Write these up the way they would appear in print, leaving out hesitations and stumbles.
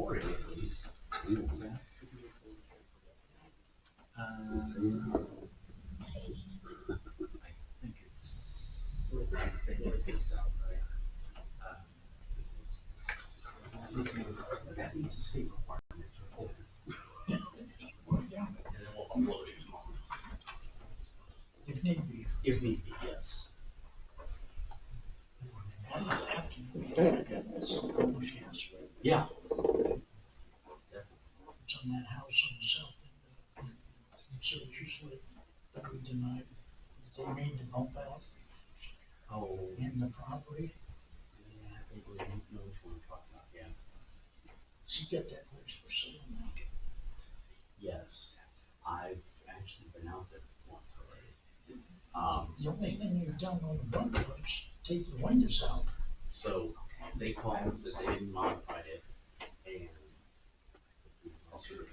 recorded at least. What's that? I think it's. That needs a state requirement. And then we'll upload it tomorrow. If need be. If need be, yes. Yeah. It's on that house on the south end of Syracuse that we denied, that they made the bump out Oh. in the property. Yeah, I think we don't know which one we're talking about, yeah. She got that place for sale now. Yes, I've actually been out there once already. The only thing you've done on the bump out is take the windows out. So they called and said they hadn't modified it, and I said, I'll survey.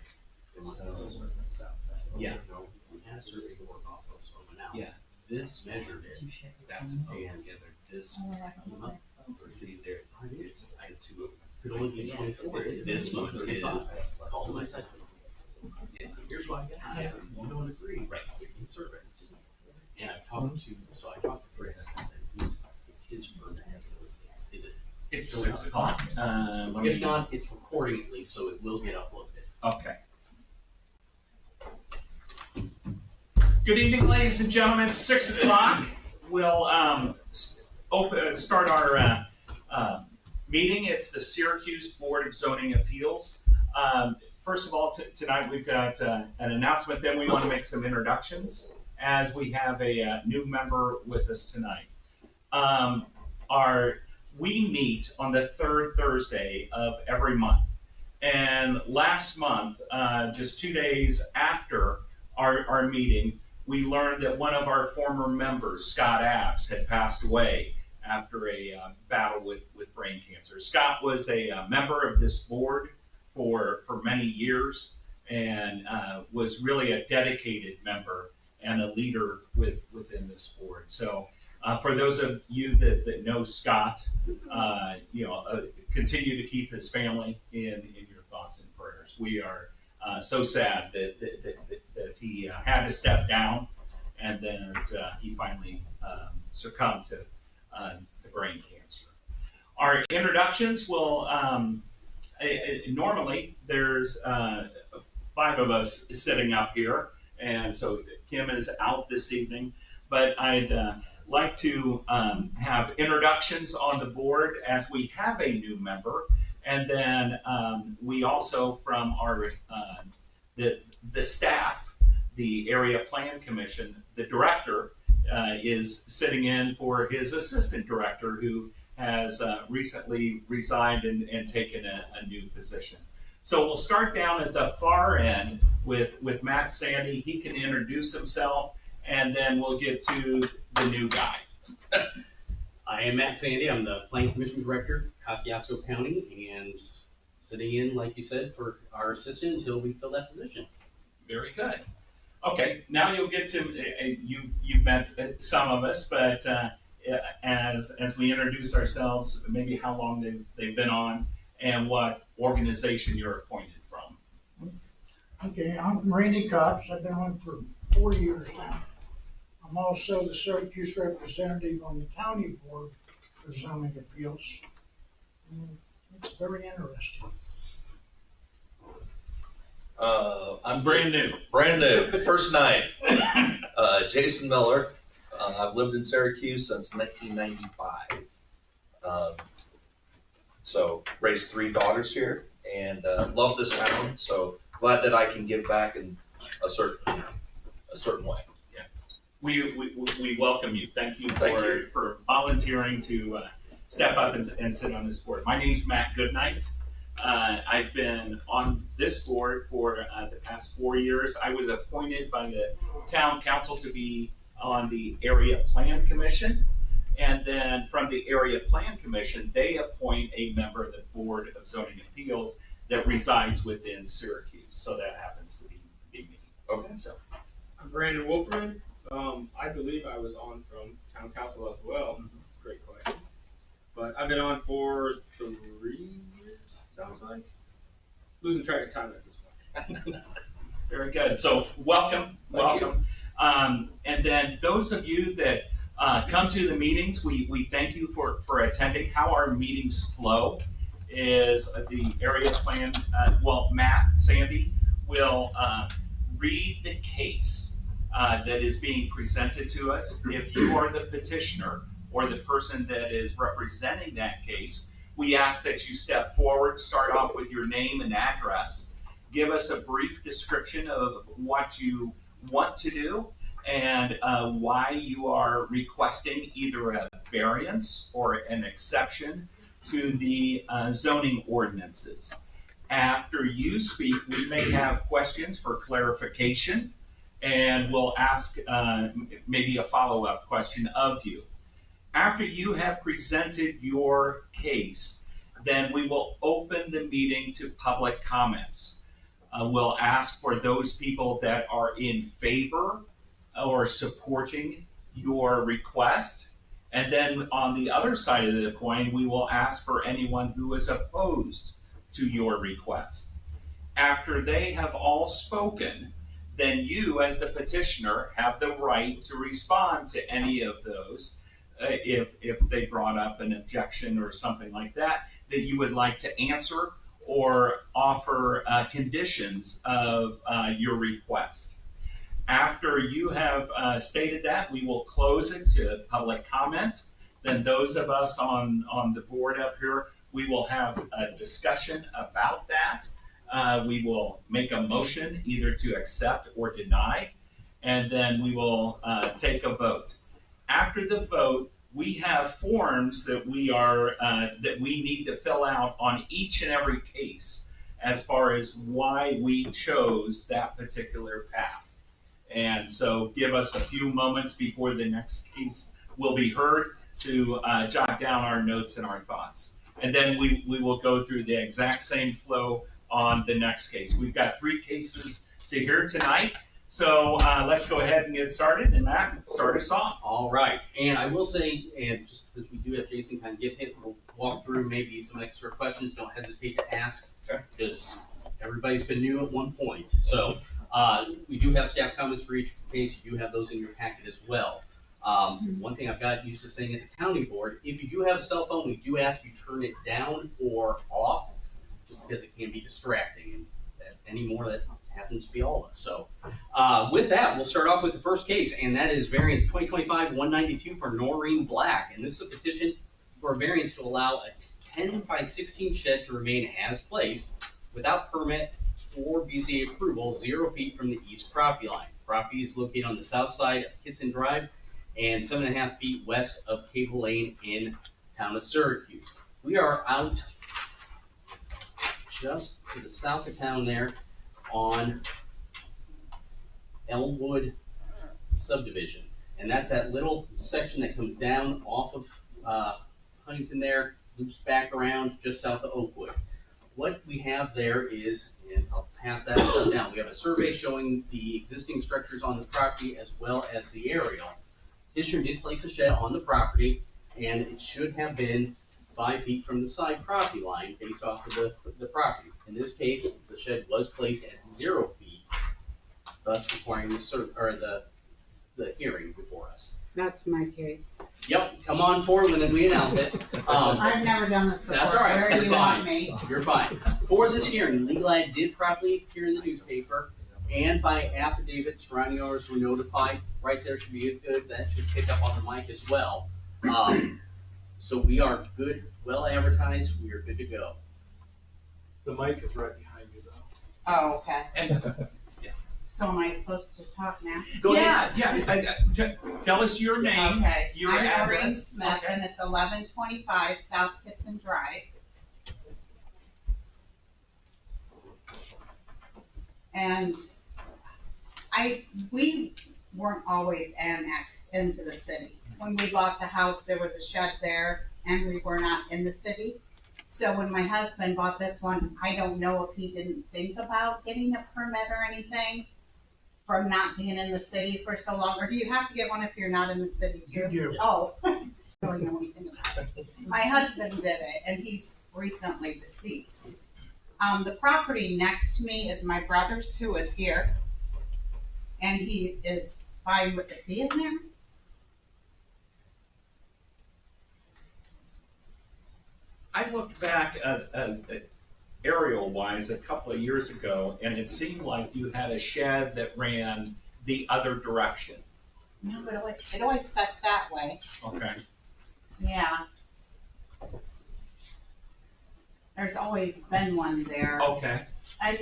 Yeah, no, we had a survey to work off of, so I went out. Yeah, this measured it, that's, and this came up, see there, it's, I had two, could only be 24, this one is, oh, my side. And here's what I got, you don't agree, right, we can survey. And I talked to Chris, and it's his firm that has it listed. Is it? It's 6 o'clock. If not, it's recording at least, so it will get uploaded. Okay. Good evening, ladies and gentlemen. It's 6 o'clock. We'll start our meeting. It's the Syracuse Board of Zoning Appeals. First of all, tonight we've got an announcement. Then we want to make some introductions, as we have a new member with us tonight. We meet on the third Thursday of every month. And last month, just 2 days after our meeting, we learned that one of our former members, Scott Abs, had passed away after a battle with brain cancer. Scott was a member of this board for many years and was really a dedicated member and a leader within this board. So for those of you that know Scott, continue to keep his family in your thoughts and prayers. We are so sad that he had to step down and then he finally succumbed to the brain cancer. Our introductions will, normally there's 5 of us sitting up here, and so Kim is out this evening, but I'd like to have introductions on the board as we have a new member, and then we also from our the staff, the Area Plan Commission, the director is sitting in for his assistant director who has recently resigned and taken a new position. So we'll start down at the far end with Matt Sandy. He can introduce himself, and then we'll get to the new guy. I am Matt Sandy. I'm the Planning Commission Director, Kosciuszko County, and sitting in, like you said, for our assistant until we fill that position. Very good. Okay, now you'll get to, you've met some of us, but as we introduce ourselves, maybe how long they've been on and what organization you're appointed from. Okay, I'm Randy Cox. I've been on for 4 years now. I'm also the Syracuse representative on the county board for zoning appeals. It's very interesting. I'm brand new. Brand new, first night. Jason Miller. I've lived in Syracuse since 1995. So raised 3 daughters here and love this town. So glad that I can give back in a certain way. Yeah. We welcome you. Thank you Thank you. for volunteering to step up and sit on this board. My name's Matt Goodnight. I've been on this board for the past 4 years. I was appointed by the town council to be on the Area Plan Commission. And then from the Area Plan Commission, they appoint a member of the Board of Zoning Appeals that resides within Syracuse. So that happens to be me. Okay. So I'm Brandon Wolferman. I believe I was on from town council as well. It's a great question. But I've been on for 3 years, sounds like. losing track of time at this point. Very good. So welcome. Thank you. And then those of you that come to the meetings, we thank you for attending. How our meetings flow is the area plan. Matt, Sandy will read the case that is being presented to us. If you are the petitioner or the person that is representing that case, we ask that you step forward, start off with your name and address, give us a brief description of what you want to do and why you are requesting either a variance or an exception to the zoning ordinances. After you speak, we may have questions for clarification, and we'll ask maybe a follow-up question of you. After you have presented your case, then we will open the meeting to public comments. We'll ask for those people that are in favor or supporting your request. And then on the other side of the coin, we will ask for anyone who is opposed to your request. After they have all spoken, then you as the petitioner have the right to respond to any of those if they brought up an objection or something like that you would like to answer or offer conditions of your request. After you have stated that, we will close it to public comment. Then those of us on the board up here, we will have a discussion about that. We will make a motion either to accept or deny, and then we will take a vote. After the vote, we have forms that we need to fill out on each and every case as far as why we chose that particular path. And so give us a few moments before the next case will be heard to jot down our notes and our thoughts. And then we will go through the exact same flow on the next case. We've got 3 cases to hear tonight. So let's go ahead and get started. And Matt, start us off. All right. And I will say, and just because we do have Jason kind of get hit, we'll walk through maybe some extra questions. Don't hesitate to ask, because everybody's been new at one point. So we do have staff comments for each case. You do have those in your packet as well. One thing I've got used to saying at the county board, if you do have a cell phone, we do ask you turn it down or off, just because it can be distracting. And anymore, that happens to be all of us. So with that, we'll start off with the first case, and that is variance 2025-192 for Noreen Black. And this is a petition for a variance to allow a 10 by 16 shed to remain as placed without permit or BZA approval 0 feet from the east property line. Property is located on the south side of Kitson Drive and 7.5 feet west of Cable Lane in town of Syracuse. We are out just to the south of town there on Elmwood subdivision. And that's that little section that comes down off of Huntington there, loops back around just south of Oakwood. What we have there is, and I'll pass that stuff down, we have a survey showing the existing structures on the property as well as the aerial. Petitioner did place a shed on the property, and it should have been 5 feet from the side property line based off of the property. In this case, the shed was placed at 0 feet, thus requiring the hearing before us. That's my case. Yep, come on forward when we announce it. I've never done this before. That's all right. Where You're do you fine. want me? You're fine. For this hearing, legal ad did properly appear in the newspaper, and by affidavit, surrounding owners were notified. Right there should be good. That should pick up on the mic as well. So we are good, well advertised. We are good to go. The mic is right behind you, though. Oh, okay. And So am I supposed to talk now? go ahead. Tell us your name. Okay. Your I'm address. Maureen Smith, Okay. and it's 1125 South Kitson Drive. And we weren't always annexed into the city. When we bought the house, there was a shed there, and we were not in the city. So when my husband bought this one, I don't know if he didn't think about getting a permit or anything from not being in the city for so long. Or do you have to get one if you're not in the city too? You do. Oh, I don't really know anything about it. My husband did it, and he's recently deceased. The property next to me is my brother's, who is here, and he is fine with it being there. I looked back at aerial wise a couple of years ago, and it seemed like you had a shed that ran the other direction. No, but it always set that way. Okay. Yeah. There's always been one there. Okay. I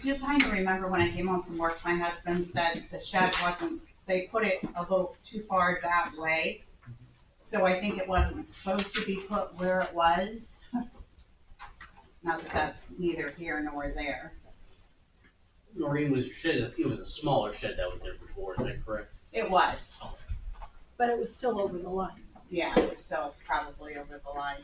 do kind of remember when I came home from work, my husband said the shed wasn't, they put it a little too far that way. So I think it wasn't supposed to be put where it was. Not that that's neither here nor there. Noreen, was your shed, it was a smaller shed that was there before, is that correct? It was. But it was still over the line. Yeah, it was still probably over the line.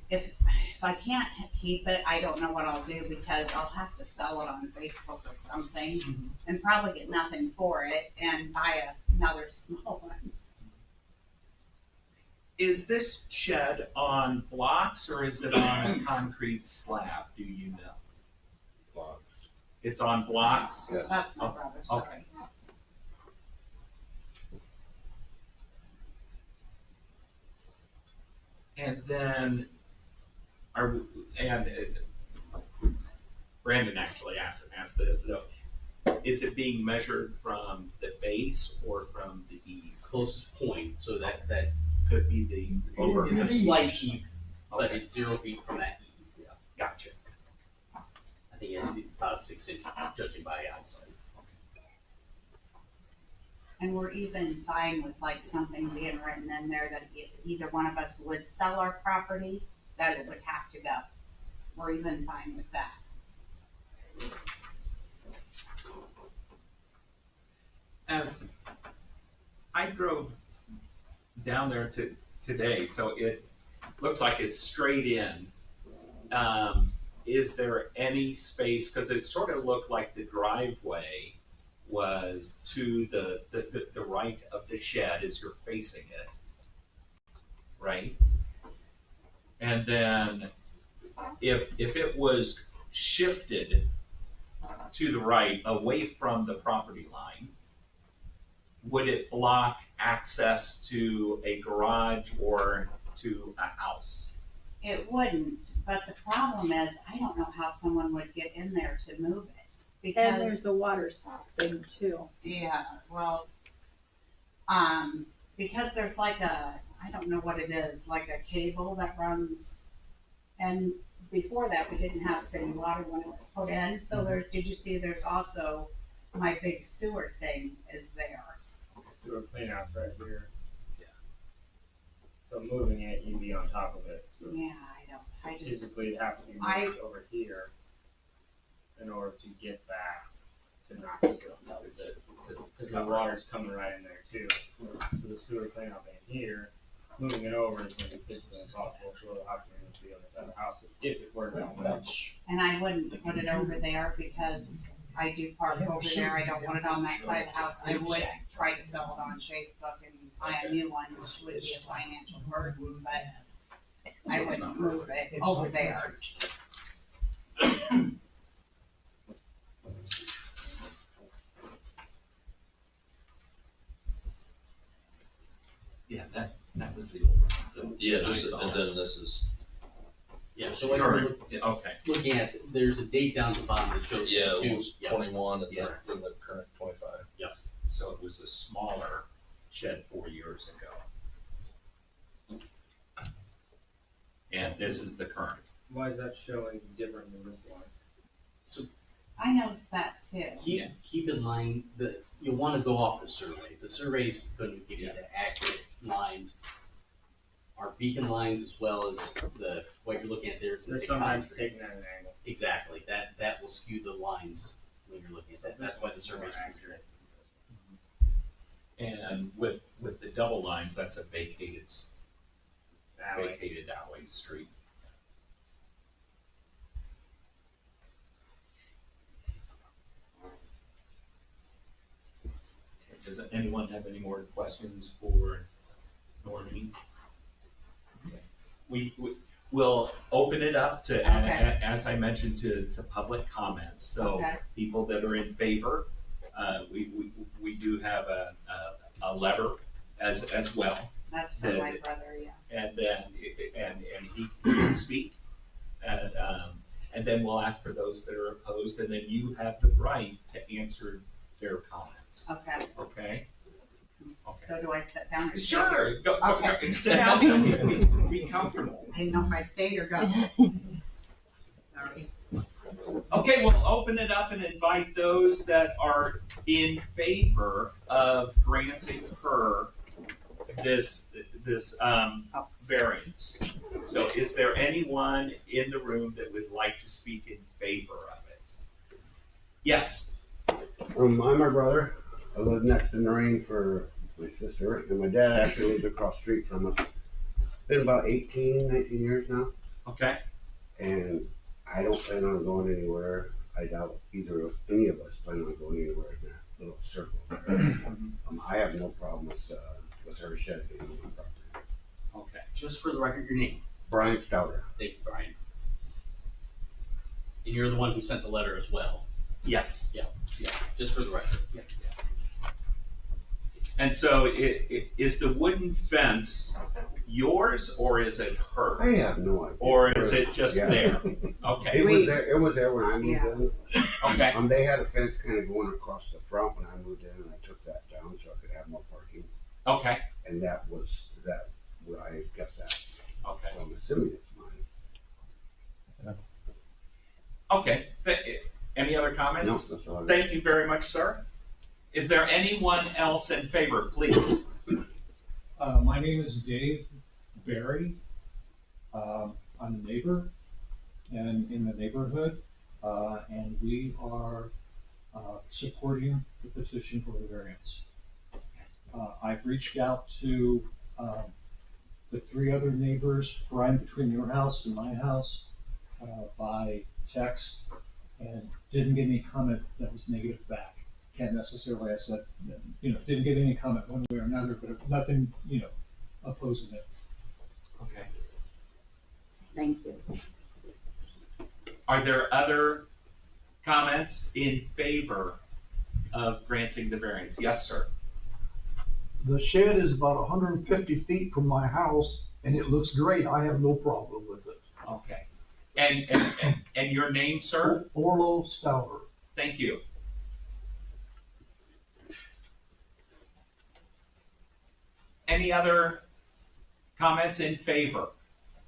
If I can't keep it, I don't know what I'll do because I'll have to sell it on Facebook or something and probably get nothing for it and buy another small one. Is this shed on blocks or is it on a concrete slab? Do you know? Blocks. It's on blocks? Yeah. That's my brother, sorry. And then, Brandon actually asked this, though. Is it being measured from the base or from the eave? Closest point, so that Could be the over. it's a slight heave, but Okay. it's 0 feet from that heave. Yeah. Gotcha. I think it's about 6 inches, judging by eyesight. And we're even fine with like something being written in there that if either one of us would sell our property, that it would have to go. We're even fine with that. As I drove down there today, so it looks like it's straight in. Is there any space, because it sort of looked like the driveway was to the right of the shed as you're facing it, right? And then if it was shifted to the right, away from the property line, would it block access to a garage or to a house? It wouldn't, but the problem is, I don't know how someone would get in there to move it. And there's Because, a water thing too. yeah, well, because there's like I don't know what it is, like a cable that runs, and before that, we didn't have city water when it was put in, so did you see there's also, my big sewer thing is there. Sewer cleanout's right here. Yeah. So moving it, you'd be on top of it. So Yeah, I just, physically, it'd have to be moved over here in order to get back to knock the sewer on top of it. Because the water's coming right in there too. So the sewer cleanout in here, moving it over is going to be physically impossible. So it'll have to move to the other side of the house if it were done. and I wouldn't put it over there because I do park over there, I don't want it on that side of the house. I would try to sell it on Facebook and buy a new one, which would be a financial burden, but I wouldn't move it over there. Yeah, that was the old. Yeah, and then this is, Yeah, so what Current, you're yeah, okay. looking at, there's a date down the bottom that shows yeah, the it two. was Yeah. 21 and Yeah. then the current 25. Yes. So it was a smaller shed 4 years ago. And this is the current. Why is that showing different than this one? I noticed that too. Keep in mind that you'll want to go off the survey. The survey's going to give you the accurate lines. Our beacon lines as well as what you're looking at there is They're the sometimes concrete. taken at an angle. Exactly, that will skew the lines when you're looking at that. That's why the survey's accurate. And with the double lines, that's a vacated alley street. Okay, does anyone have any more questions for Noreen? we'll open it up to, Okay. as I mentioned, to public comments. So Okay. people that are in favor, we do have a letter as well. That's for my brother, yeah. And then, and he can speak. And then we'll ask for those that are opposed, and then you have the right to answer their comments. Okay, Okay? Okay. so do I sit down or stay? Sure, go, Okay. sit down, be comfortable. I didn't know if I stayed or go. Sorry. Okay, we'll open it up and invite those that are in favor of granting her this variance. So is there anyone in the room that would like to speak in favor of it? Yes. I'm my brother. I lived next in the rain for my sister, and my dad actually lived across the street from us. Been about 18, 19 years now, Okay. and I don't plan on going anywhere. I doubt either of any of us plan on going anywhere in that little circle. I have no problem with her shed being on my property. Okay. Just for the record, your name. Brian Stouter. Thank you, Brian. And you're the one who sent the letter as well. Yes. Yeah, just for the record. Yeah. And so is the wooden fence yours or is it hers? I have no idea. Or is it just Yeah. there? Okay. It was there. It was there when I moved in. Okay. They had a fence kind of going across the front when I moved in, and I took that down so I could have more parking. Okay. And that where I kept that. Okay. So I'm assuming it's mine. Okay. Any other No, comments? that's all I got. Thank you very much, sir. Is there anyone else in favor, please? My name is Dave Barry. I'm a neighbor and in the neighborhood, and we are supporting the petition for the variance. I've reached out to the three other neighbors right between your house and my house by text, and didn't get any comment that was negative back. Can't necessarily, I said, didn't get any comment one way or another, but nothing, opposing it. Okay. Thank you. Are there other comments in favor of granting the variance? Yes, sir. The shed is about 150 feet from my house, and it looks great. I have no problem with it. Okay. And your name, sir? Orlo Stouter. Thank you. Any other comments in favor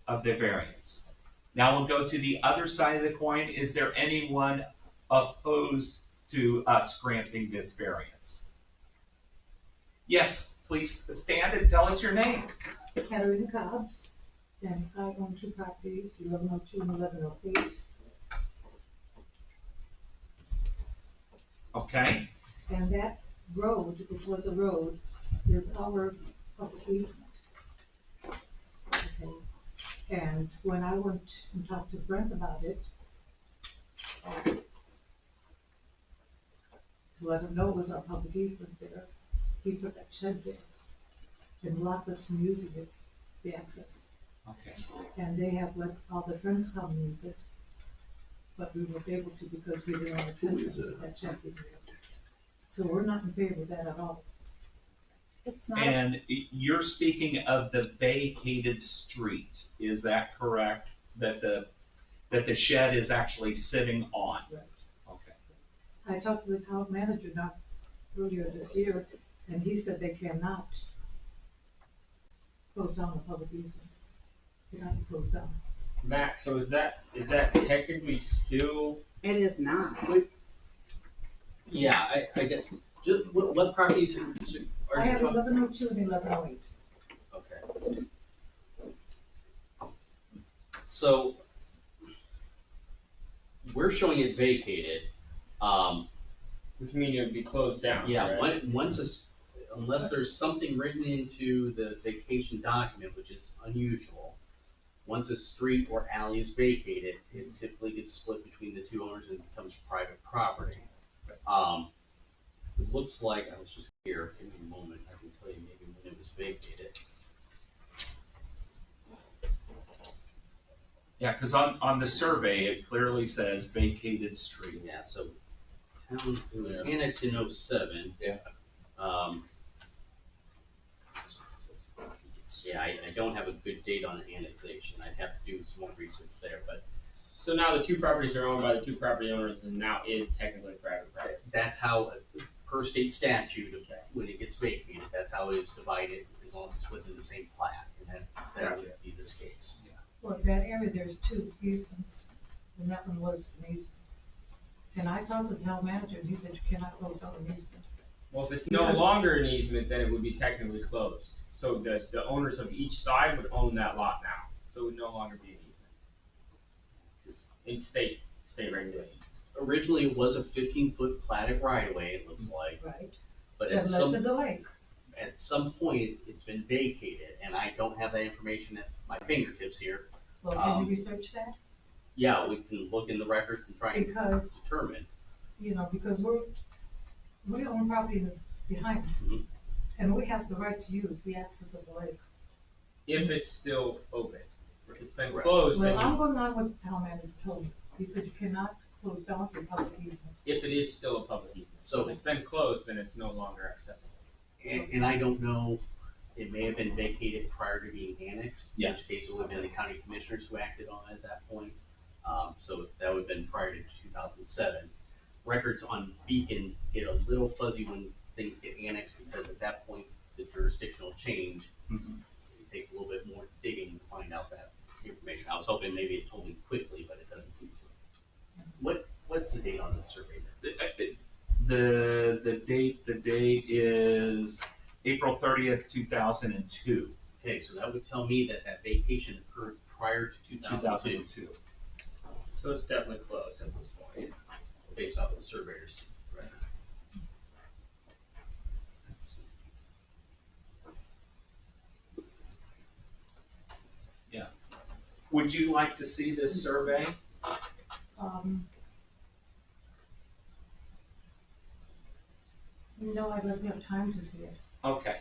of the variance? Now we'll go to the other side of the coin. Is there anyone opposed to us granting this variance? Yes, please stand and tell us your name. Katarina Cobbs, and I own two properties, 1102 and 1108. Okay. And that road, which was a road, is our public easement. Okay. And when I went and talked to Brent about it, to let him know it was our public easement there, he put that shed there and blocked us from using it, the access. Okay. And they have let all their friends come and use it, but we weren't able to because we didn't want to trespass with that shed being there. So we're not in favor of that at all. It's not, And you're speaking of the vacated street, is that correct? That the shed is actually sitting on? Right. Okay. I talked to the town manager not earlier this year, and he said they cannot close down the public easement. They cannot be closed down. Matt, so is that technically still? It is not. Yeah, I get, just, what properties are I you have talking? 1102 and 1108. Okay. So, we're showing it vacated. Which means it would be closed down. Yeah, right? unless there's something written into the vacation document, which is unusual, once a street or alley is vacated, it typically gets split between the two owners and becomes private property. It looks like, I was just here, give me a moment, I can tell you maybe when it was vacated. Yeah, because on the survey, it clearly says vacated street. Yeah, so town, it was annexed in '07. Yeah. Yeah, I don't have a good date on annexation. I'd have to do some more research there, but So now the two properties are owned by the two property owners and now is technically private property. that's how, per state statute, when it gets vacated, that's how it's divided, as long as it's within the same plat, and that would be this case. Well, that area, there's two easements, and that one was an easement. And I talked to the town manager, and he said you cannot close out an easement. Well, if it's no Because- longer an easement, then it would be technically closed. So the owners of each side would own that lot now. So it would no longer be an easement. In state regulations. Originally, it was a 15-foot platted right-of-way, it looks like, Right. but That led to the lake. at some point, it's been vacated, and I don't have that information at my fingertips here. Well, can you research that? Yeah, we can look in the records and try and Because, determine. because we own property behind, Mhm. and we have the right to use the access of the lake. If it's still open. If it's been Right. closed, Well, then I'm going on what the town manager told me. He said you cannot close down your public easement. if it is still a public easement. So if it's been closed, then it's no longer accessible. And I don't know, it may have been vacated prior to being annexed. In Yes. this case, it would have been the county commissioners who acted on it at that point. So that would have been prior to 2007. Records on Beacon get a little fuzzy when things get annexed, because at that point, the jurisdictional change, it takes a little bit more digging to find out that information. I was hoping maybe it told me quickly, but it doesn't seem to. What's the date on the survey? The date is April 30th, 2002. Okay, so that would tell me that that vacation occurred prior to 2002, 2002. So it's definitely closed at this point. based off of the surveyors. Right. Yeah. Would you like to see this survey? No, I'd like to have time to see it. Okay,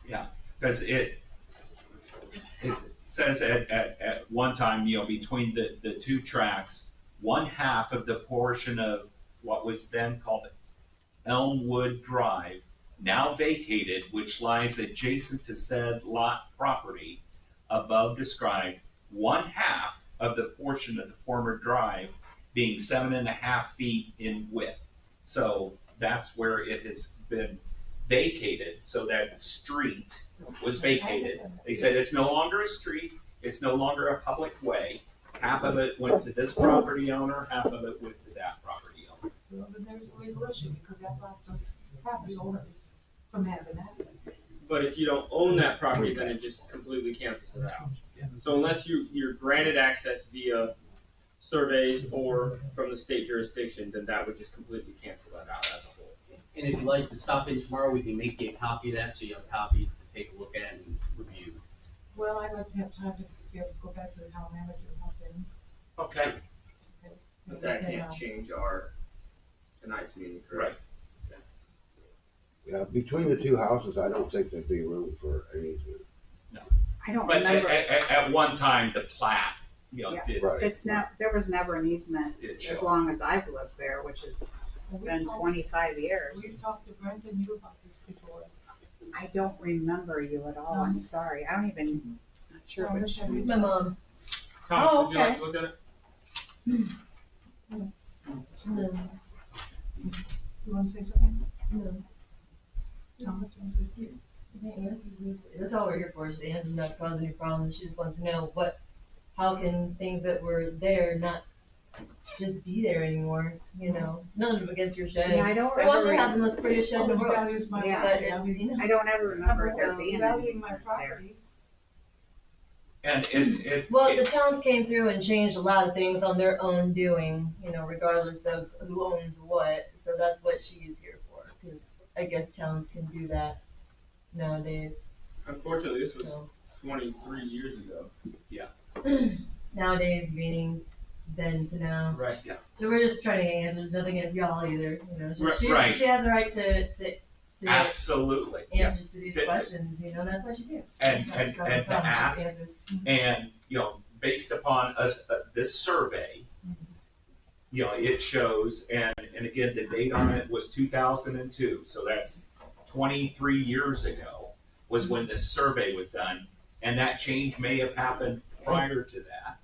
yeah, because it says at one time, between the two tracks, one half of the portion of what was then called Elmwood Drive, now vacated, which lies adjacent to said lot property above described, one half of the portion of the former drive being 7.5 feet in width. So that's where it has been vacated, so that street was vacated. They said it's no longer a street, it's no longer a public way. Half of it went to this property owner, half of it went to that property owner. Well, then there's a legal issue because that blocks us property owners from having access. But if you don't own that property, then it just completely cancels it out. So unless you're granted access via surveys or from the state jurisdiction, then that would just completely cancel that out as a whole. And if you'd like to stop in tomorrow, we can make you a copy of that, so you have a copy to take a look at and review. Well, I'd like to have time to be able to go back to the town manager and help him. Okay. But that can't change our tonight's meeting, correct? Yeah, between the two houses, I don't think there'd be room for an easement. I don't But remember. at one time, the plat, Yeah. did Right. There was never an easement It as showed. long as I've lived there, which has Well, been 25 years. We've talked to Brent and you about this before. I don't remember you at all. I'm sorry. I don't even, not sure No, which this one. is my mom. Thomas, Oh, would you like okay. to look at it? No, You wanna say something? no. Thomas, you wanna say something? That's all we're here for, is the answer's not to cause any problems. She just wants to know how can things that were there not just be there anymore, It's nothing against your shed. Yeah, I don't We want you to ever, have the most prettiest shed in the Always world. values my Yeah. property. But it's, I don't ever remember there It's being an valuing my easement there. property. And it. Well, the towns came through and changed a lot of things on their own doing, regardless of who owns what. So that's what she's here for, because I guess towns can do that nowadays. Unfortunately, this was So 23 years ago. nowadays, meaning then to now. Right. So we're just trying to get answers. Nothing against y'all either. Right. She has a right to get Absolutely. Yeah. answers to these To- questions. That's why she's here. And Not to just ask, answers. and based upon this survey, you know, it shows, and again, the date on it was 2002, so that's 23 years ago was when this survey was done, and that change may have happened prior to that,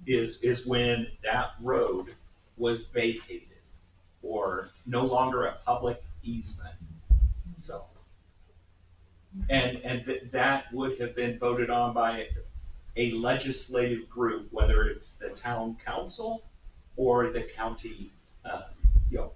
is when that road was vacated or no longer a public easement. So, and that would have been voted on by a legislative group, whether it's the town council or the county, you know,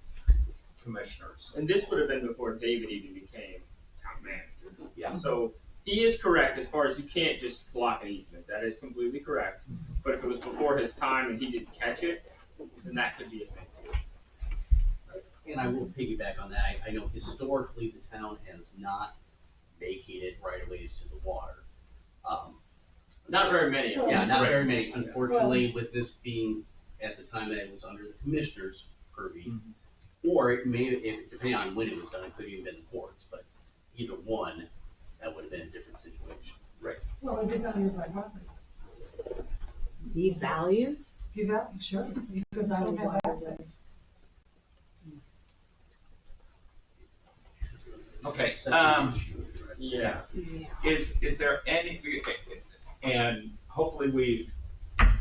commissioners. And this would have been before David even became town manager. Yeah. So he is correct as far as you can't just block an easement. That is completely correct. But if it was before his time and he didn't catch it, then that could be a thing too. And I will piggyback on that. I know historically the town has not vacated right-of-ways to the water. Not very many. of them. Yeah, not Right. very many. Unfortunately, with this being at the time that it was under the commissioner's purview, or it may, depending on when it was done, it could have even been the courts, but either one, that would have been a different situation. Right. Well, it devalues my property. Devalues? Devalue, sure, because I don't have access. Okay, Yeah. is there any, and hopefully we've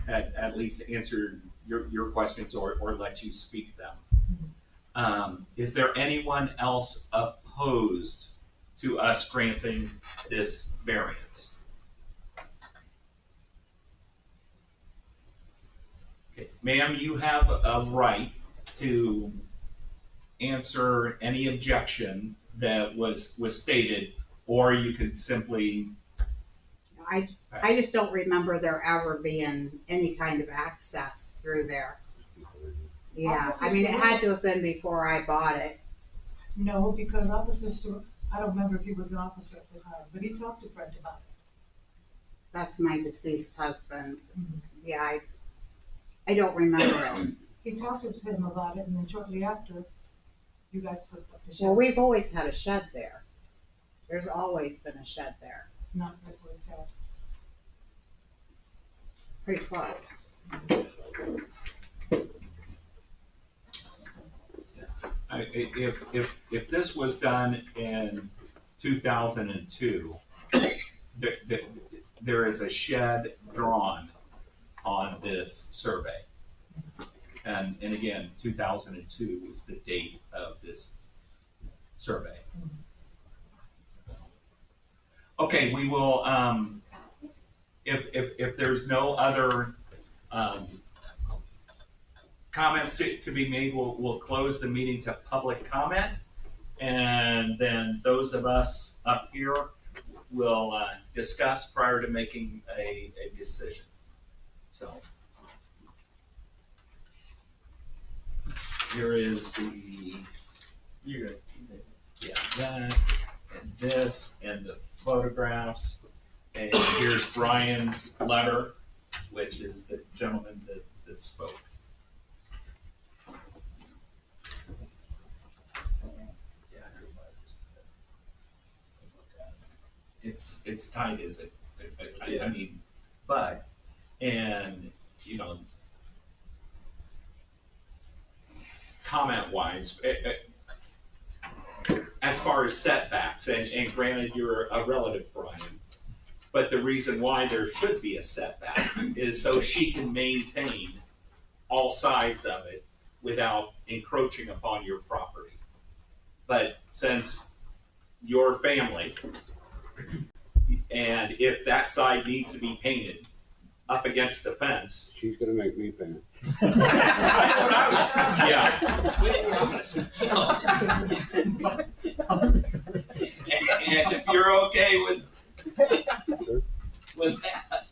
at least answered your questions or let you speak them. Is there anyone else opposed to us granting this variance? Okay, ma'am, you have a right to answer any objection that was stated, or you could simply. I just don't remember there ever being any kind of access through there. Yeah, I mean, it had to have been before I bought it. No, because Officer Stewart, I don't remember if he was an officer at the time, but he talked to Fred about it. That's my deceased husband's. Yeah, I don't remember it. He talked to him about it, and then shortly after, you guys put up the shed. Well, we've always had a shed there. There's always been a shed there. Not right where it's at. Pretty close. If this was done in 2002, there is a shed drawn on this survey. And again, 2002 was the date of this survey. Okay, we will, if there's no other comments to be made, we'll close the meeting to public comment. And then those of us up here will discuss prior to making a decision. So here is the, You're good. yeah, that, and this, and the photographs. And here's Brian's letter, which is the gentleman that spoke. It's tight, is it? I mean, but, and, you know, comment wise, as far as setbacks, and granted, you're a relative, Brian, but the reason why there should be a setback is so she can maintain all sides of it without encroaching upon your property. But since your family, and if that side needs to be painted up against the fence. She's gonna make me paint. Yeah. So, and if you're okay with that.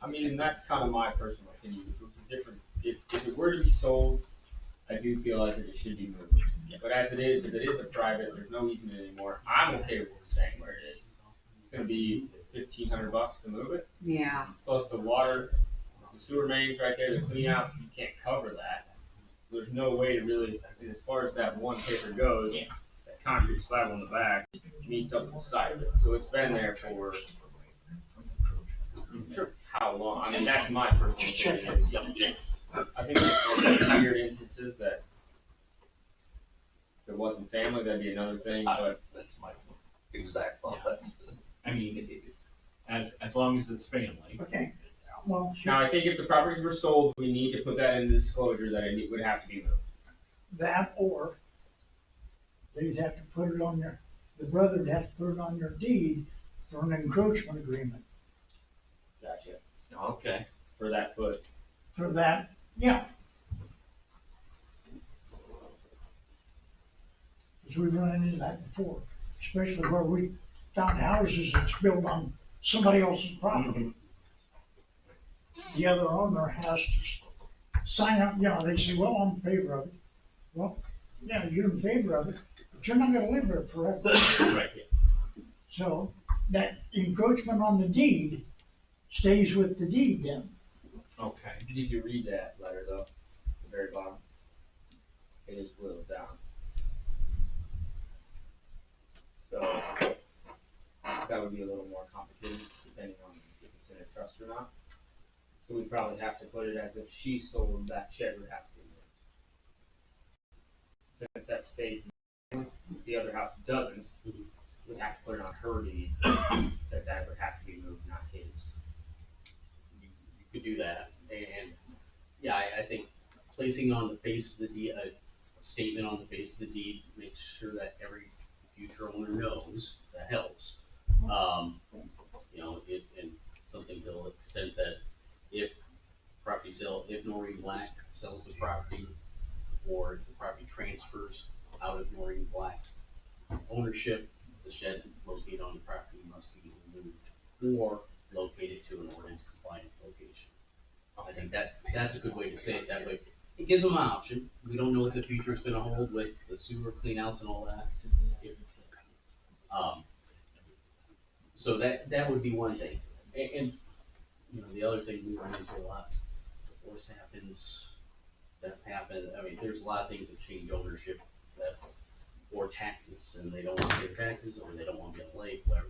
I mean, that's kind of my personal opinion. If it was a different, if it were to be sold, I do feel as if it should be moved. But as it is, if it is a private, there's no easement anymore. I'm okay with it staying where it is. It's going to be $1,500 to move it. Yeah. Plus the water, the sewer mains right there, the clean out, you can't cover that. There's no way to really, as far as that one paper goes, that concrete slab on the back meets up with the side of it. So it's been there for Sure. How long? I mean, that's my personal Just check opinion. Yeah. I think there's weird instances that if it wasn't family, that'd be another thing, but That's my Exact thought. That's- I mean, as long as it's family. Okay, well, now I think if the properties were sold, we need to put that in the disclosure that it would have to be moved. that or they'd have to put it on the brother would have to put it on their deed for an encroachment agreement Gotcha. Okay. For that foot. for that, yeah. Because we've run into that before, especially where we found houses that's built on somebody else's property. The other owner has to sign up, they say, well, I'm in favor of it. Well, yeah, you're in favor of it, but you're not gonna live there forever. Right. So that encroachment on the deed stays with the deed then. Okay. Did you read that letter though? The very bottom. It is whittled down. So that would be a little more complicated depending on if it's in a trust or not. So we'd probably have to put it as if she sold that shed would have to be moved. Since that stays, the other house doesn't, we'd have to put it on her deed that would have to be moved, not his. You could do that, and yeah, I think placing on the face of the deed, a statement on the face of the deed, make sure that every future owner knows, that helps. And something to the extent that if if Noreen Black sells the property, or if the property transfers out of Noreen Black's ownership, the shed located on the property must be removed or located to an ordinance compliant location. I think that's a good way to say it that way. It gives them an option. We don't know what the future is gonna hold with the sewer cleanouts and all that. So that would be one thing. And the other thing we run into a lot, divorce happens, death happens, I mean, there's a lot of things that change ownership, or taxes, and they don't want to pay taxes, or they don't want to be on the lake, whatever.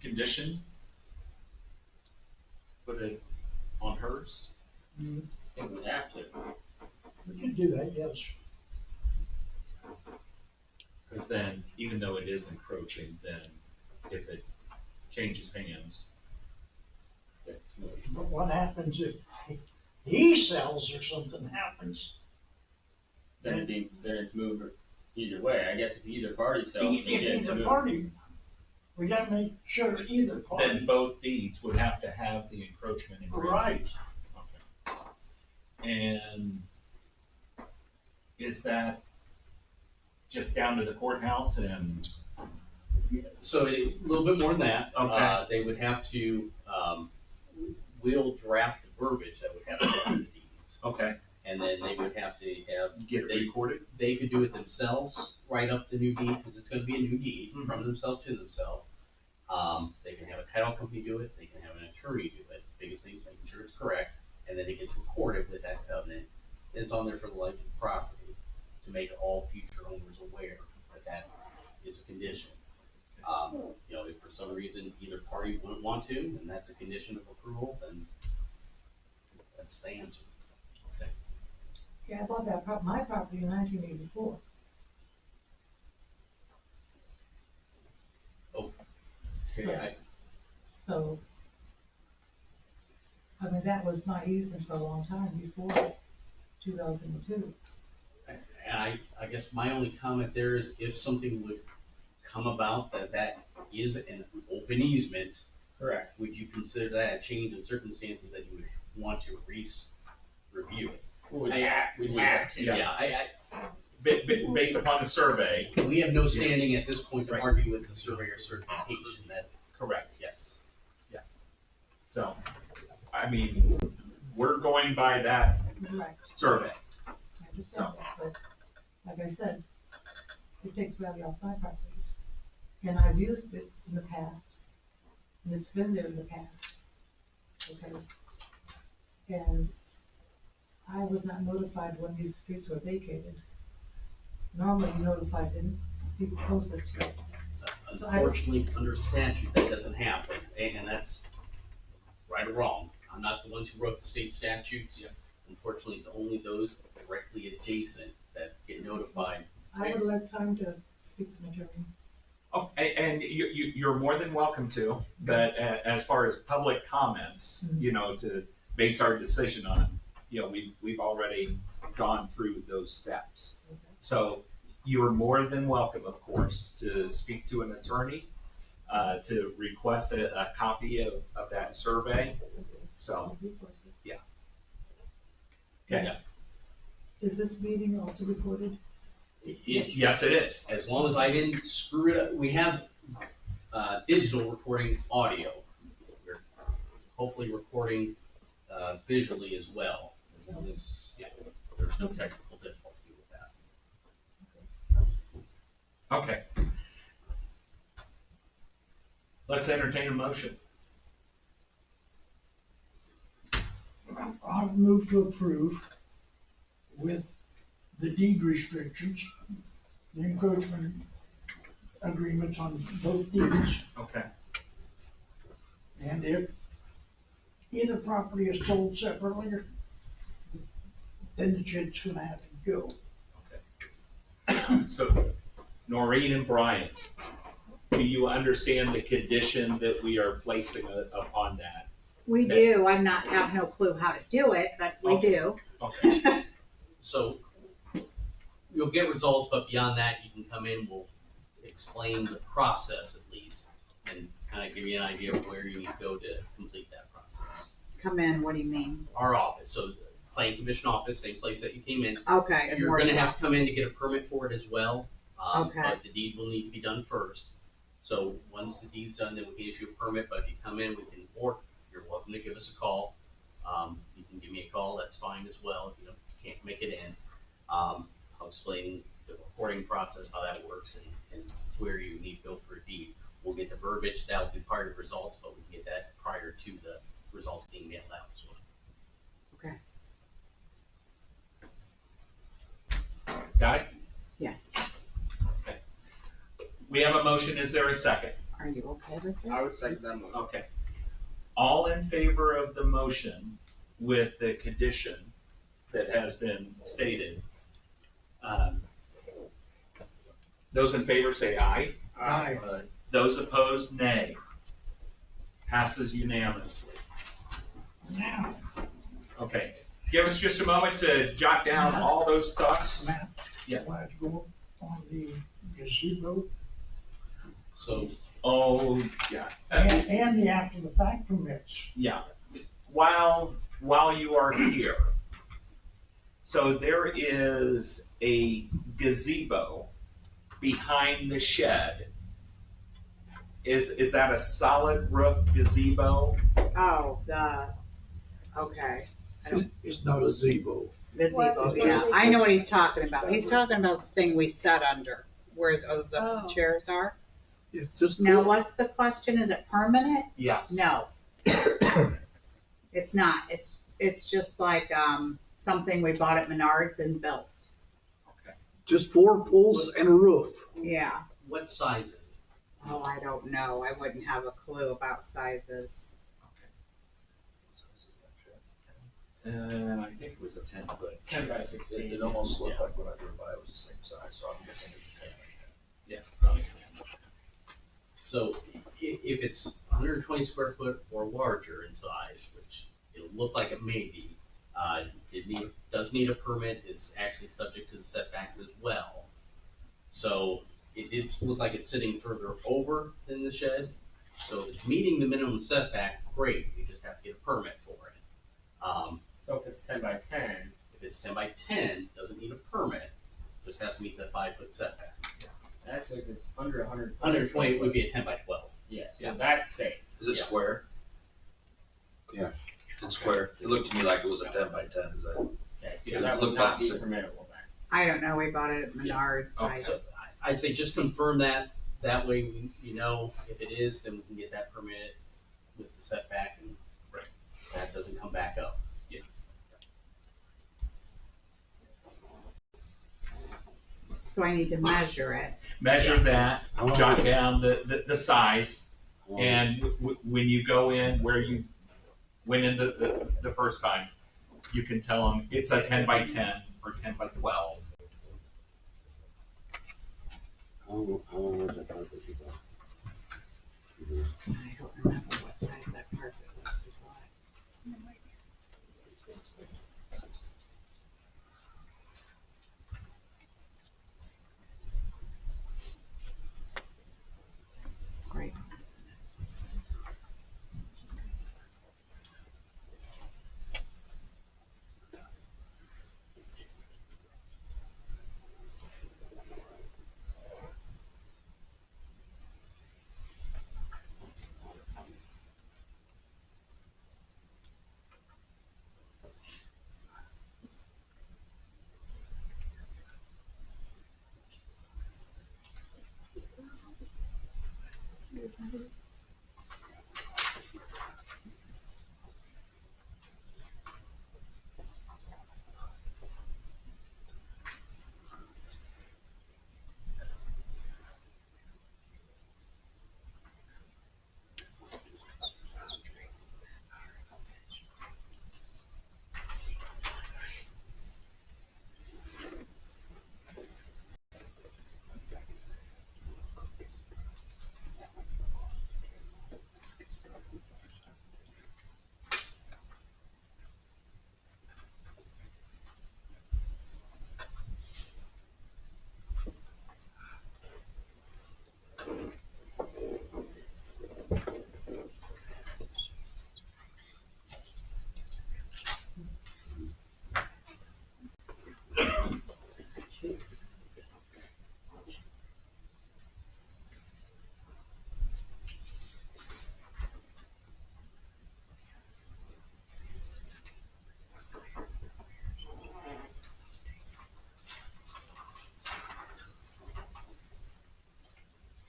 Condition? Put it on hers? It would have to. We can do that, yes. Because then, even though it is encroaching, then if it changes hands, But what happens if he sells or something happens? Then it's moved either way. I guess if either party sells, If the shed's either moved. party, we gotta make sure either then party. both deeds would have to have the encroachment agreement. Right. Okay. And is that just down to the courthouse and? So a little bit more than that. Okay. They would have to, we'll draft the verbiage that would have to go on the deeds. Okay. And then they would have to have, Get it recorded? they could do it themselves, write up the new deed, because it's gonna be a new deed from themselves to themselves. They can have a title company do it, they can have an attorney do it, biggest thing is making sure it's correct, and then it gets recorded with that covenant. It's on there for the life of the property, to make all future owners aware that that is a condition. If for some reason either party wouldn't want to, and that's a condition of approval, then that's the answer. Yeah, I bought my property in 1984. Oh, So, Okay, so, I mean, that was my easement for a long time before 2002. And I guess my only comment there is if something would come about that is an open easement, Correct. would you consider that a change in circumstances that you would want to review it? We'd have to. Yeah, Based upon the survey, we have no standing at this point to Right. argue with the surveyor certification that, correct. yes. So, I mean, we're going by that Right. survey. I understand that, but like I said, it takes value off my properties. And I've used it in the past, and it's been there in the past. Okay? And I was not notified when these streets were vacated. Normally you notify them people closest to it. So I- Unfortunately, under statute, that doesn't happen, and that's right or wrong. I'm not the ones who wrote the state statutes. Unfortunately, it's only those directly adjacent that get notified. I would like time to speak to an attorney. Oh, and you're more than welcome to, but as far as public comments, you know, to base our decision on, you know, we've already gone through those steps. So you are more than welcome, of course, to speak to an attorney, to request a copy of that survey. So, yeah. Okay. Is this meeting also recorded? Yes, it is. As long as I didn't screw it up, we have digital recording audio. We're hopefully recording visually as well, as long as there's no technical difficulty with that. Okay. Let's entertain a motion. I'll move to approve with the deed restrictions, the encroachment agreements on both deeds, Okay. and if either property is sold separately, then the shed's gonna have to go. So, Noreen and Brian, do you understand the condition that we are placing upon that? We do, have no clue how to do it, but we do. Okay. So you'll get results, but beyond that, you can come in, we'll explain the process at least, and kind of give you an idea of where you need to go to complete that process. Come in, what do you mean? Our office, so planning commission office, same place that you came in. Okay. and You're more gonna so- have to come in to get a permit for it as well. Okay. But the deed will need to be done first. So once the deed's done, then we can issue a permit, but if you come in, or you're welcome to give us a call. You can give me a call, that's fine as well, if you can't make it in. I'll explain the recording process, how that works, and where you need to go for a deed. We'll get the verbiage, that'll be part of the results, but we can get that prior to the results being mailed out as well. Okay. Got it? Yes. We have a motion. Is there a second? Are you okay with I it? would second that motion. Okay. All in favor of the motion with the condition that has been stated? Those in favor say aye. Aye. Those opposed, nay. Passes unanimously. Now, Okay. Give us just a moment to jot down all those thoughts. Matt, Yes. let's go on the gazebo So Oh, yeah. and the after the fact permits. Yeah. While you are here, so there is a gazebo behind the shed. Is that a solid roof gazebo? Oh, okay. It's not a zebo. Gazebo, yeah. I know what he's talking about. He's talking about the thing we sat under, where those the Oh. chairs are. It's just. Now, what's the question? Is it permanent? Yes. No. It's not. It's just like, something we bought at Menards and built. Just 4 poles and a roof. Yeah. what size is it? Oh, I don't know. I wouldn't have a clue about sizes. And I think it was a 10-foot. 10 by 16. It almost looked like when I drove by, it was the same size, so I'm guessing it's a 10. Yeah, probably. So if it's 120 square foot or larger in size, which it'll look like it may be, does need a permit, is actually subject to the setbacks as well. So it did look like it's sitting further over than the shed. So if it's meeting the minimum setback, great, you just have to get a permit for it. So if it's 10 by 10, If it's 10 by 10, doesn't need a permit, just has to meet the 5-foot setback. actually if it's under 120. 120 would be a 10 by 12. Yeah, so Yeah. that's safe. Is it Yeah. square? Yeah. It's square. It looked to me like it was a 10 by 10, is that? Okay, so Yeah, that look would not about be the same. permittable then. I don't know. We bought it at Menards. Okay. So I'd say just confirm that. That way, you know, if it is, then we can get that permit with the setback, and that doesn't come back up. So I need to measure it. measure that, I wanna- jot down the size, I wanna- and when you go in where you went in the first time, you can tell them it's a 10 by 10 or 10 by 12. I don't know what the carpet is about. I don't remember what size that carpet was before. Great.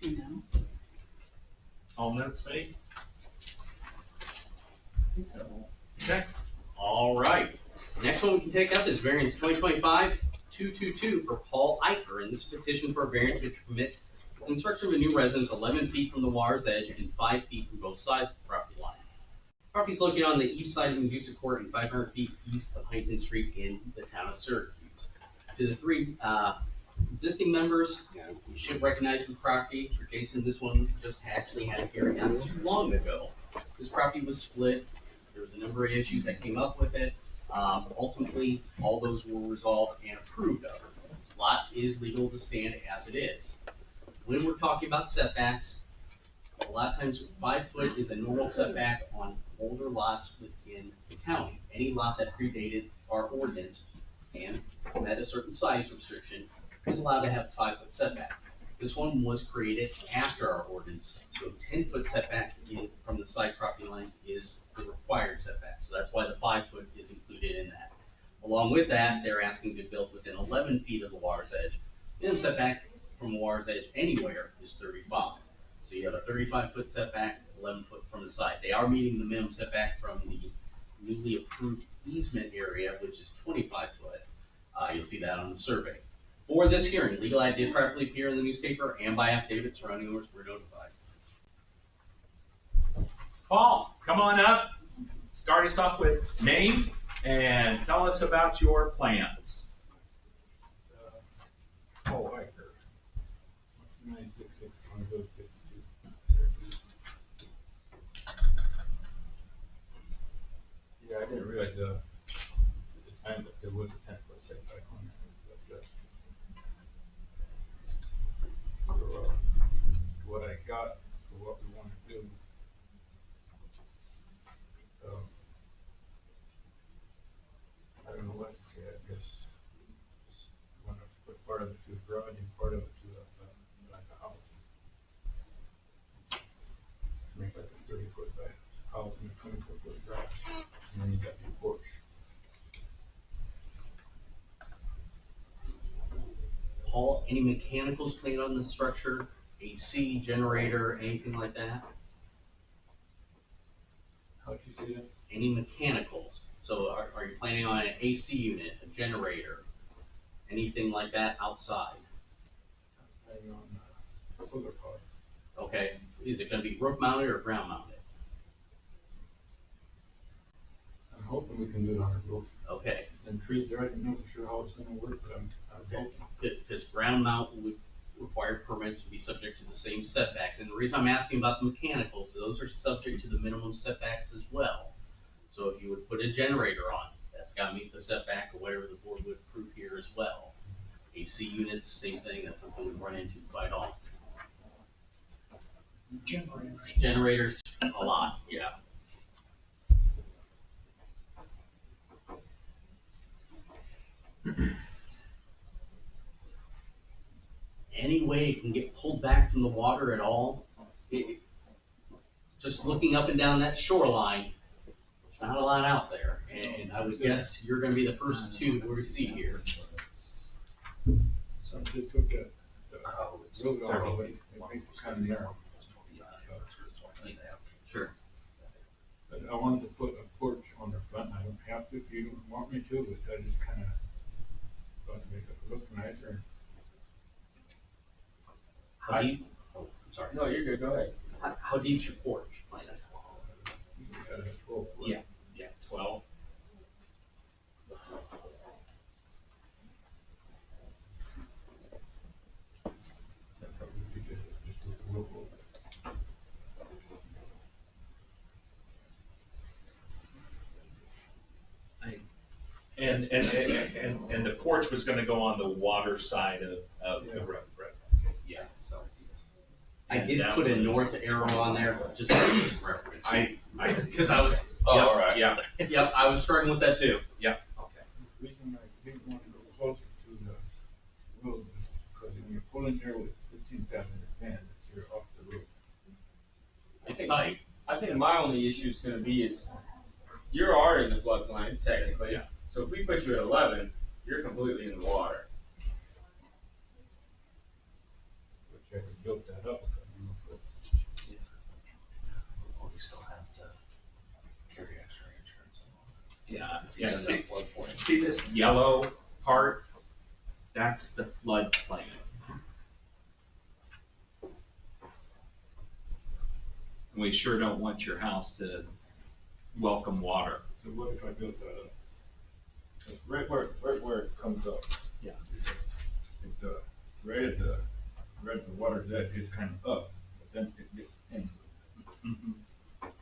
You know? All notes made? Okay. All right. Next one we can take up is variance 2025-222 for Paul Eicher, and this petition for a variance which permit construction of a new residence 11 feet from the water's edge and 5 feet from both sides of the property lines. Property is located on the east side of Medusa Court and 500 feet east of Huntington Street in the town of Syracuse. To the three existing members, you should recognize the property. For Jason, this one just actually had a hearing not too long ago. This property was split. There was a number of issues that came up with it. Ultimately, all those were resolved and approved of. This lot is legal to stand as it is. When we're talking about setbacks, a lot of times 5 foot is a normal setback on older lots within the county. Any lot that predated our ordinance and met a certain size restriction is allowed to have a 5 foot setback. This one was created after our ordinance, so 10 foot setback from the side property lines is the required setback. So that's why the 5 foot is included in that. Along with that, they're asking to build within 11 feet of the water's edge. Minimum setback from the water's edge anywhere is 35. So you have a 35 foot setback, 11 foot from the side. They are meeting the minimum setback from the newly approved easement area, which is 25 foot. You'll see that on the survey. For this hearing, legal ad did properly appear in the newspaper and by affidavit. Surrounding owners were notified. Paul, come on up. Start us off with name and tell us about your plans. Paul Eicher, 966 Congo 52. Yeah, I didn't realize at the time that there was a 10 foot setback on that. But, what I got for what we want to do. I don't know what to say. I guess want to put part of it to a garage and part of it to like a house. Make like a 30 foot back house and a 24 foot garage, and then you got your porch. Paul, any mechanicals planned on the structure? AC, generator, anything like that? How'd you say that? Any mechanicals? So are you planning on an AC unit, a generator, anything like that outside? Planning on solar power. Okay, is it gonna be roof mounted or ground mounted? I'm hoping we can do it on a roof. Okay, And trees there, I'm not sure how it's gonna work, but I'm hoping. because ground mount would require permits and be subject to the same setbacks. And the reason I'm asking about the mechanicals, those are subject to the minimum setbacks as well. So if you would put a generator on, that's gotta meet the setback or whatever the board would approve here as well. AC units, same thing, that's something we run into quite often. Generators, a lot, yeah. Any way it can get pulled back from the water at all, just looking up and down that shoreline, there's not a lot out there. And I would guess you're gonna be the first two we're gonna see here. Some just took the road all the way, it makes it kind of narrow. Sure. But I wanted to put a porch on the front, I don't have to, if you don't want me to, but I just kinda thought to make it look nicer. How deep? Oh, I'm sorry. No, you're good, go ahead. How deep's your porch? Like, 12 foot. Yeah, yeah, 12. That probably would be good, just with a little. And the porch was gonna go on the water side of the road, right? Yeah, so. I did put a north arrow on there, just for ease of reference. Because I was. Oh, yep, all right. Yeah, yep, I was struggling with that too. Yep. Okay. The reason I didn't want to go closer to the road is because when you're pulling there with 15 passenger van, you're off the road. It's tight. I think my only issue is gonna be is, you're already in the floodplain technically. Yeah. So if we put you at 11, you're completely in the water. Which I could build that up. We still have to carry extra insurance. Yeah, If he's yeah, in see, that floodplain. see this yellow part? That's the floodplain. We sure don't want your house to welcome water. So what if I built right where it comes up? Yeah. It, right at the water's edge is kind of up, but then it gets in. Mhm. Is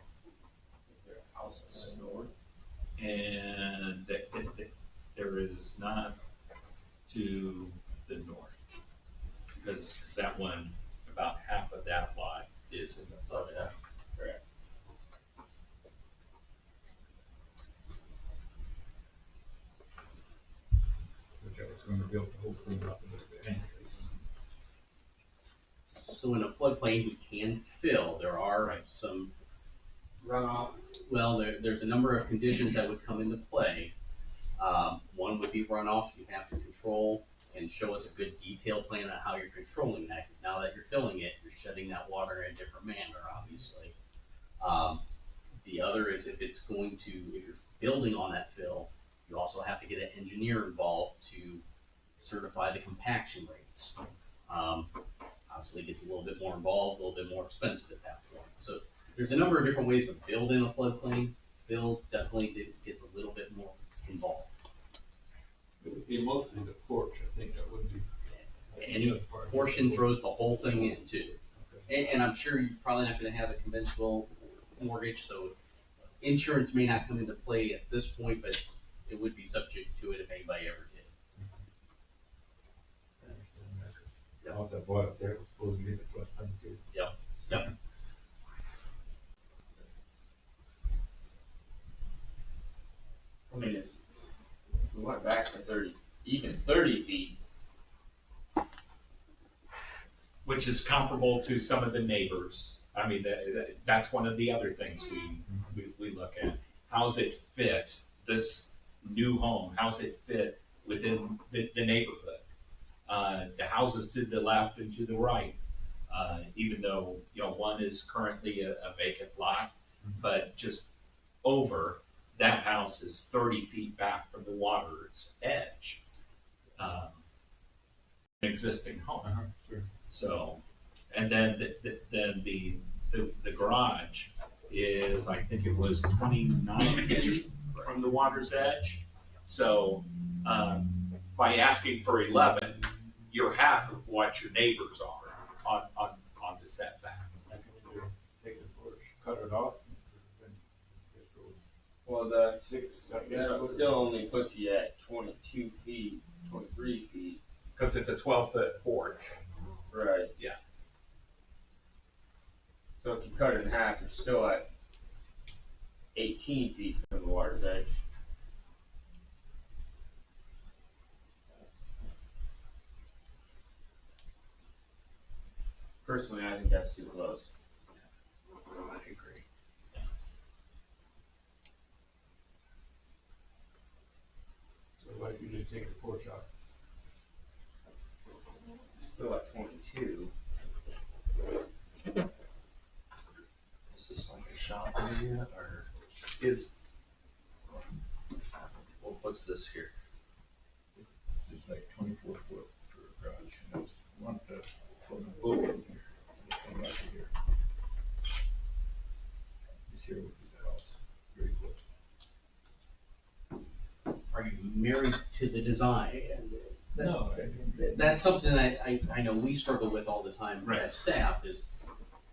there a house in the north? And there is not to the north. Because that one, about half of that lot is in the flood. Yeah. Correct. Which I was gonna build the whole thing up a little bit anyways. So in a floodplain, we can fill. There are some, Runoff. well, there's a number of conditions that would come into play. One would be runoff. You have to control and show us a good detailed plan on how you're controlling that. Because now that you're filling it, you're shedding that water in a different manner, obviously. The other is if you're building on that fill, you also have to get an engineer involved to certify the compaction rates. Obviously it gets a little bit more involved, a little bit more expensive at that point. So there's a number of different ways to build in a floodplain. Build definitely gets a little bit more involved. It would be mostly the porch, I think that would be. Any portion throws the whole thing in too. And I'm sure you're probably not gonna have a conventional mortgage, so insurance may not come into play at this point, but it would be subject to it if anybody ever did. The house I bought up there was supposed to be the floodplain too. Yep. I mean, if we went back to 30, even 30 feet, Which is comparable to some of the neighbors. I mean, that's one of the other things we look at. How's it fit, this new home, how's it fit within the neighborhood? The houses to the left and to the right, even though, one is currently a vacant lot, but just over, that house is 30 feet back from the water's edge. Existing home. Sure. So, And then the garage is, I think it was 29 feet from the water's edge. So, by asking for 11, you're half of what your neighbors are on the setback. I can either take the porch, cut it off, and just go Well, the, 6, that still only puts you at 22 feet, 23 feet. Because it's a 12-foot porch. Right. Yeah. So if you cut it in half, you're still at 18 feet from the water's edge. Personally, I think that's too close. I agree. So what if you just take the porch off? It's still at 22. Is this like a shop area or Is what's this here? It's just like 24 foot for a garage, and I just want to put a boat in here, just come back to here. This here would be the house, very close. Are you married to the design? No, I didn't. That's something that I know we struggle with all the time Right. as staff is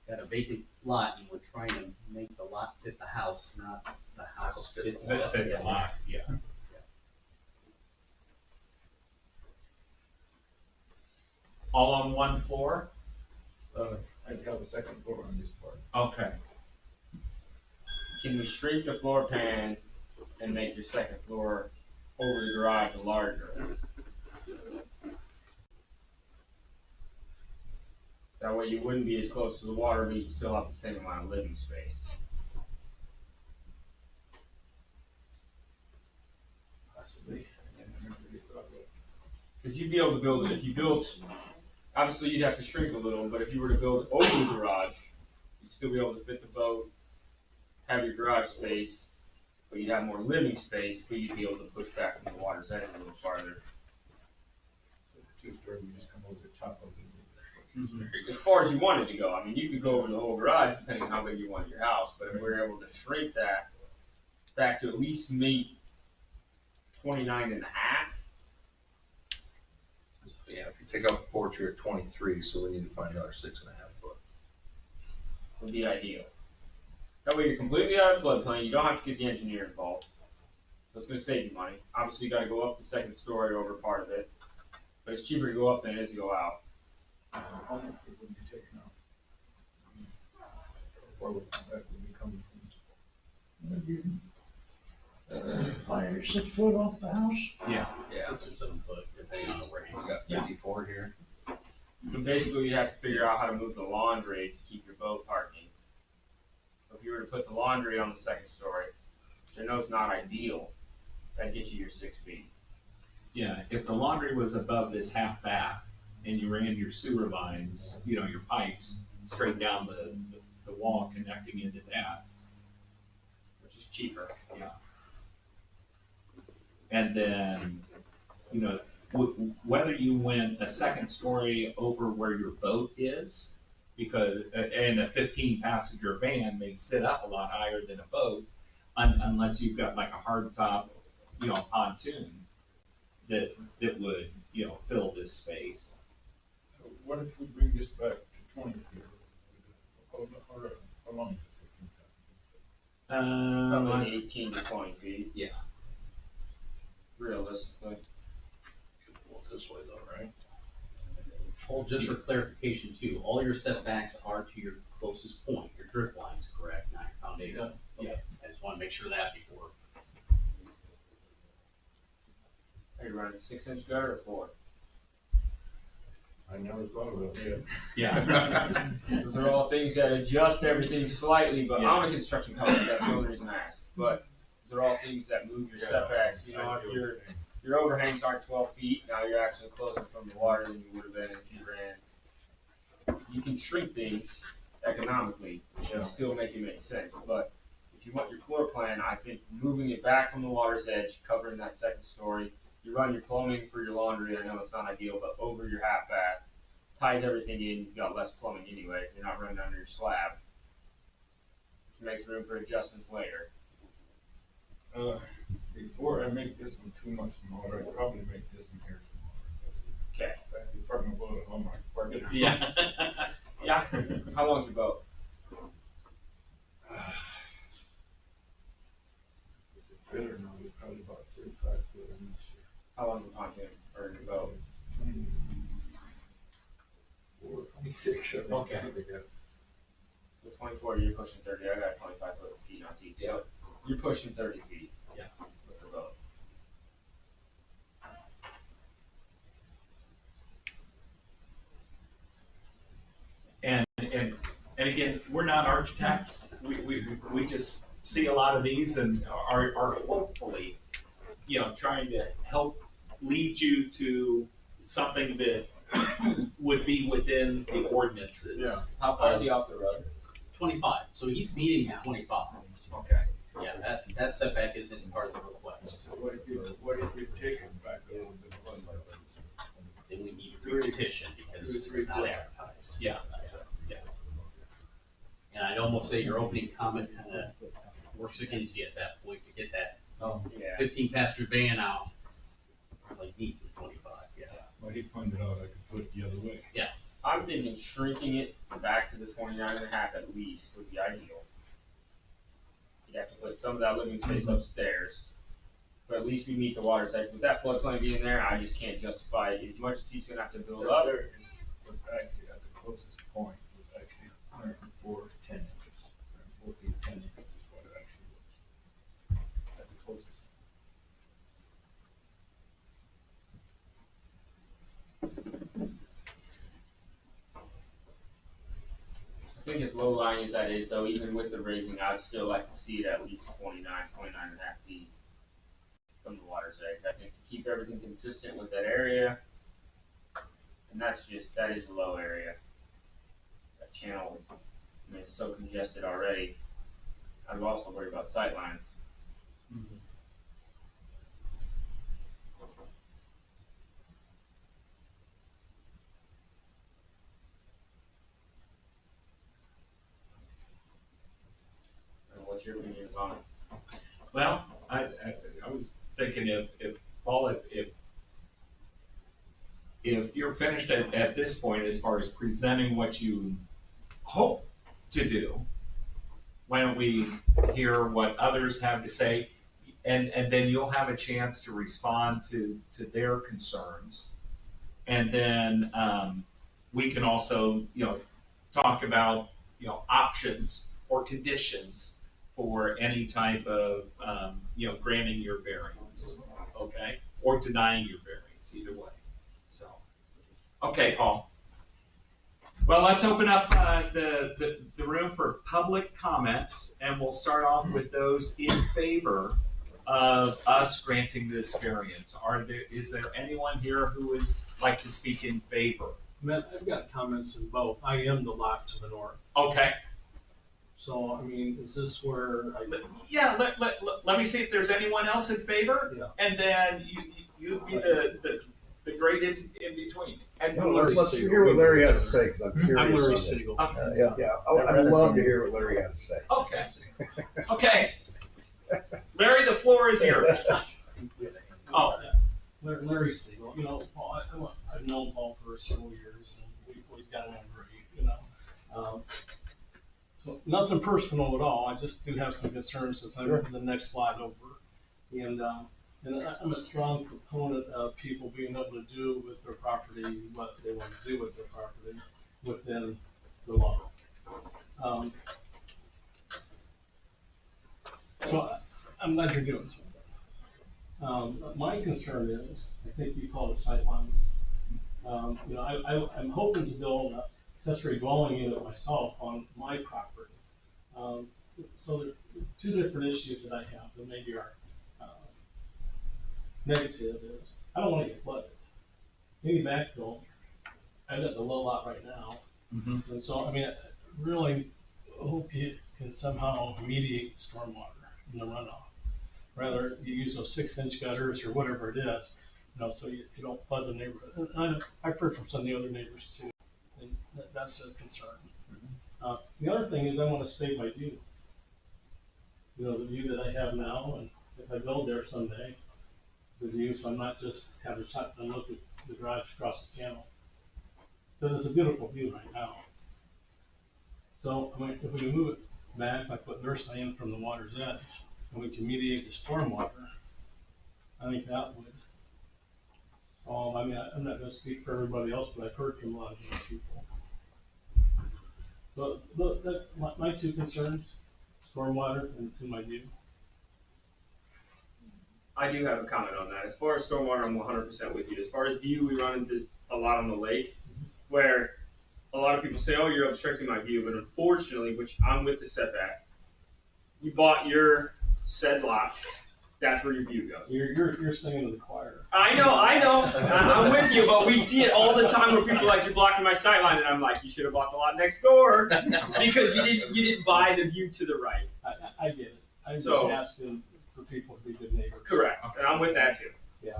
got a vacant lot and we're trying to make the lot fit the house, not the house fit the lot. fit the lot, yeah. All on one floor? I'd have a second floor on this part. Okay. Can we shrink the floor pan and make your second floor over the garage larger? That way you wouldn't be as close to the water, but you'd still have the same amount of living space. Possibly. I never really thought of it. Because you'd be able to build it, if you built, obviously you'd have to shrink a little, but if you were to build over the garage, you'd still be able to fit the boat, have your garage space, but you'd have more living space, but you'd be able to push back from the water's edge a little farther. So the 2-story, we just come over the top of it. As far as you wanted to go, I mean, you could go over the whole garage depending on how big you want your house, but if we were able to shrink that back to at least meet 29 and a half, Yeah, if you take out the porch, you're at 23, so we need to find another 6.5 foot. would be ideal. That way you're completely out of floodplain, you don't have to get the engineer involved. So it's gonna save you money. Obviously, you gotta go up the second story over part of it, but it's cheaper to go up than it is to go out. How much would be taken out? Or would that would be coming from? Maybe 5 or 6 foot off the house. Yeah. 6 or 7 foot, depending on the range. We got 54 here. So basically, you have to figure out how to move the laundry to keep your boat parking. So if you were to put the laundry on the second story, which I know it's not ideal, that'd get you your 6 feet. Yeah, if the laundry was above this half bath and you ran your sewer lines, your pipes straight down the wall connecting into that. Which is cheaper. And then, whether you went a second story over where your boat is, because, and a 15-passenger van may sit up a lot higher than a boat, unless you've got like a hard top, pontoon that would, fill this space. So what if we bring this back to 20 feet? How long is it? Probably Let's- 18 to 20 feet. Yeah. Realistically. Well, this way though, right? Paul, just for clarification too, all your setbacks are to your closest point, your drip lines, correct, not your foundation? Yeah. Okay, I just wanna make sure that before. Are you running 6-inch gutter or 4? I never thought of it. Yeah. Those are all things that adjust everything slightly, but Yeah. I'm a construction company, that's the only reason I ask. But those are all things that move your setbacks. If your overhangs aren't 12 feet, now you're actually closer from the water than you would have been if you ran. You can shrink things economically and still make it make sense. But if you want your floor plan, I think moving it back from the water's edge, covering that second story, you run your plumbing for your laundry. I know it's not ideal, but over your half bath, ties everything in, you've got less plumbing anyway, you're not running under your slab. Which makes room for adjustments later. Before I make this one too much smaller, I'd probably make this one here smaller. Okay. That department boat at home, I park it. Yeah. Yeah. How long's your boat? Is it trailer now, it's probably about 35 foot in this year. How long's the pontoon or your boat? 24, 26, I think. Okay. Yeah. With 24, you're pushing 30. I got a 25 foot ski on teeth. So you're pushing 30 feet. Yeah. With the boat. And again, we're not architects. We just see a lot of these and are hopefully, trying to help lead you to something that would be within the ordinances. Yeah. How far is he off the road? 25, so he's meeting at 25. Okay. Yeah, that setback isn't part of the request. What if you take it back a little bit further? Then we need to re-petition because it's not advertised. Yeah. And I'd almost say your opening comment kind of works against you at that point to get that Yeah. 15 passenger van out. Like neat with 25, yeah. Well, he pointed out I could put it the other way. I'm thinking shrinking it back to the 29 and a half at least would be ideal. You'd have to put some of that living space upstairs. But at least we meet the water side. With that floodplain being there, I just can't justify it. As much as he's gonna have to build up. There was actually at the closest point, was actually 104 10 inches. 104 feet 10 inches is what it actually was. At the closest. I think as low lying as that is though, even with the raising, I'd still like to see it at least 29 and a half feet from the water's edge. I think to keep everything consistent with that area. And that is a low area. That channel, I mean, it's so congested already. I'd also worry about sight lines. And what's your opinion on it? Well, I was thinking if Paul, if you're finished at this point as far as presenting what you hope to do, why don't we hear what others have to say, and then you'll have a chance to respond to their concerns, and then we can also talk about options or conditions for any type of granting your variance, okay, or denying your variance, either way. So, okay, Paul. Well, let's open up the room for public comments, and we'll start off with those in favor of us granting this variance. Is there anyone here who would like to speak in favor? Matt, I've got comments in both. I am the lot to the north. Okay. So, I mean, is this where Yeah, let me see if there's anyone else in favor, Yeah. and then you'd be the great in between. And Let's hear what Larry has to say, because I'm curious. I'm Larry on it. Siegel. I'd love to hear what Larry has to say. Okay. Okay. Larry, the floor is yours. Oh, Larry Siegel. Paul, I've known Paul for several years, and we've always gotten along great, So nothing personal at all. I just do have some concerns as I'm the next lot over. And I'm a strong proponent of people being able to do with their property what they want to do with their property within the law. So I'm glad you're doing something. My concern is, I think you call it sightlines. I'm hoping to build an accessory dwelling unit myself on my property. So there are two different issues that I have that maybe are negative is I don't want to get flooded. Maybe backfill. I've got the low lot right now. Mm-hmm. And so, I mean, I really hope you can somehow mediate stormwater in the runoff. Rather, you use those 6-inch gutters or whatever it is, so you don't flood the neighborhood. And I've heard from some of the other neighbors too. And that's a concern. The other thing is I want to save my view. You know, the view that I have now, and if I build there someday, the view, so I'm not just have a shotgun look at the drive across the channel. Because it's a beautiful view right now. So, I mean, if we can move it back, like put nursery in from the water's edge, and we can mediate the stormwater, I think that would solve, I mean, I'm not gonna speak for everybody else, but I've heard from a lot of these people. But that's my two concerns, stormwater and my view. I do have a comment on that. As far as stormwater, I'm 100% with you. As far as view, we run into a lot on the lake, where a lot of people say, "Oh, you're obstructing my view," but unfortunately, which I'm with the setback, you bought your said lot. That's where your view goes. You're singing to the choir. I know. I'm with you, but we see it all the time where people are like, "You're blocking my sight line," and I'm like, "You should have bought the lot next door because you didn't buy the view to the right." I get it. I'm just So- asking for people to be good neighbors. Correct, and I'm with that too. Yeah.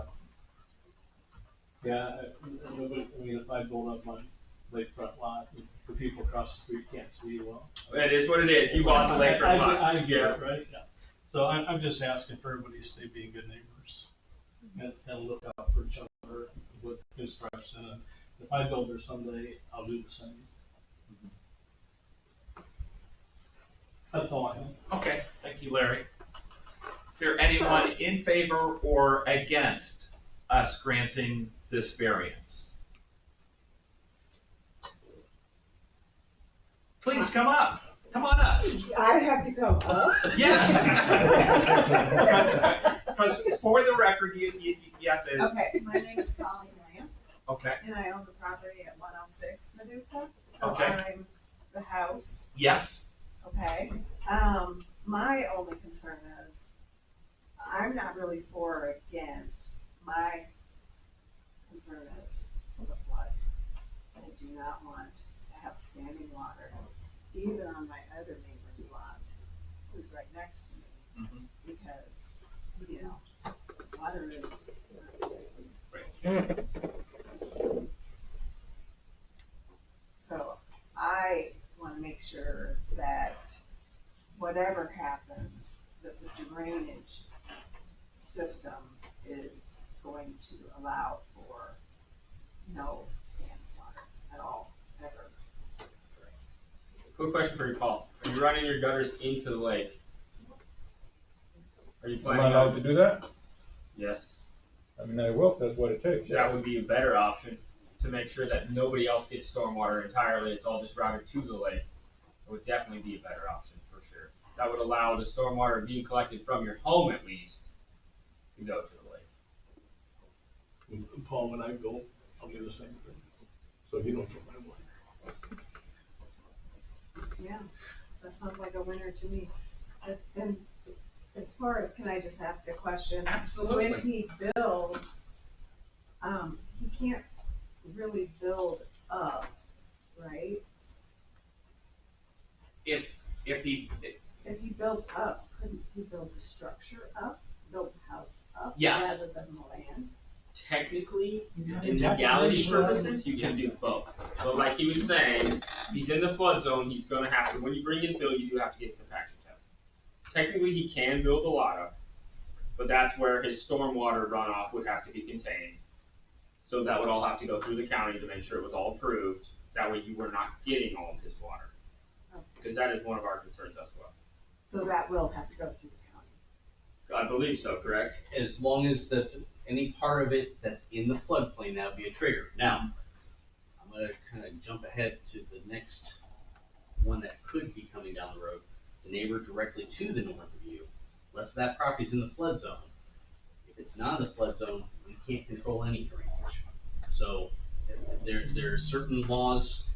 Yeah, I mean, if I build up my lakefront lot, the people across the street can't see well. It is what it is. You bought the lakefront lot. I get it, right? Yeah. So I'm just asking for everybody to stay being good neighbors and look out for each other with construction. And if I build there someday, I'll do the same. That's all I have. Okay, thank you, Larry. Is there anyone in favor or against us granting this variance? Please come up. Come on up. I have to come up? Yes. Because for the record, you have to. Okay, my name is Colleen Lance, Okay. and I own the property at 106 Medusa. So Okay. I'm the house, Yes. okay? My only concern is, I'm not really for or against. My concern is the flood. I do not want to have standing water, even on my other neighbor's lot, who's right next to me, Mhm. because, you know, water is. So I want to make sure that whatever happens, that the drainage system is going to allow for no standing water at all, ever. Quick question for you, Paul. Are you running your gutters into the lake? Are you Am planning I allowed on? to do that? Yes. I mean, I will, if that's what it takes. That would be a better option to make sure that nobody else gets stormwater entirely. It's all just routed to the lake. It would definitely be a better option for sure. That would allow the stormwater being collected from your home at least to go to the lake. And Paul, when I go, I'll do the same thing. So you don't get my way. Yeah, that sounds like a winner to me. And as far as, can I just ask a question? Absolutely. When he builds, he can't really build up, right? If he, If he builds up, couldn't he build the structure up, build the house up? Yes. Rather than the land? Technically, Yeah, in that legality is, purposes, you can do both. But like he was saying, he's in the flood zone, he's gonna have to, when you bring in fill, you do have to get a compaction test. Technically, he can build a lot of, but that's where his stormwater runoff would have to be contained. So that would all have to go through the county to make sure it was all approved. That way you were not getting all of his water. Because that is one of our concerns as well. So that will have to go through the county. I believe so, correct? As long as any part of it that's in the floodplain, that would be a trigger. Now, I'm gonna kind of jump ahead to the next one that could be coming down the road. The neighbor directly to the north of you, unless that property's in the flood zone. If it's not in the flood zone, we can't control any drainage. So there are certain laws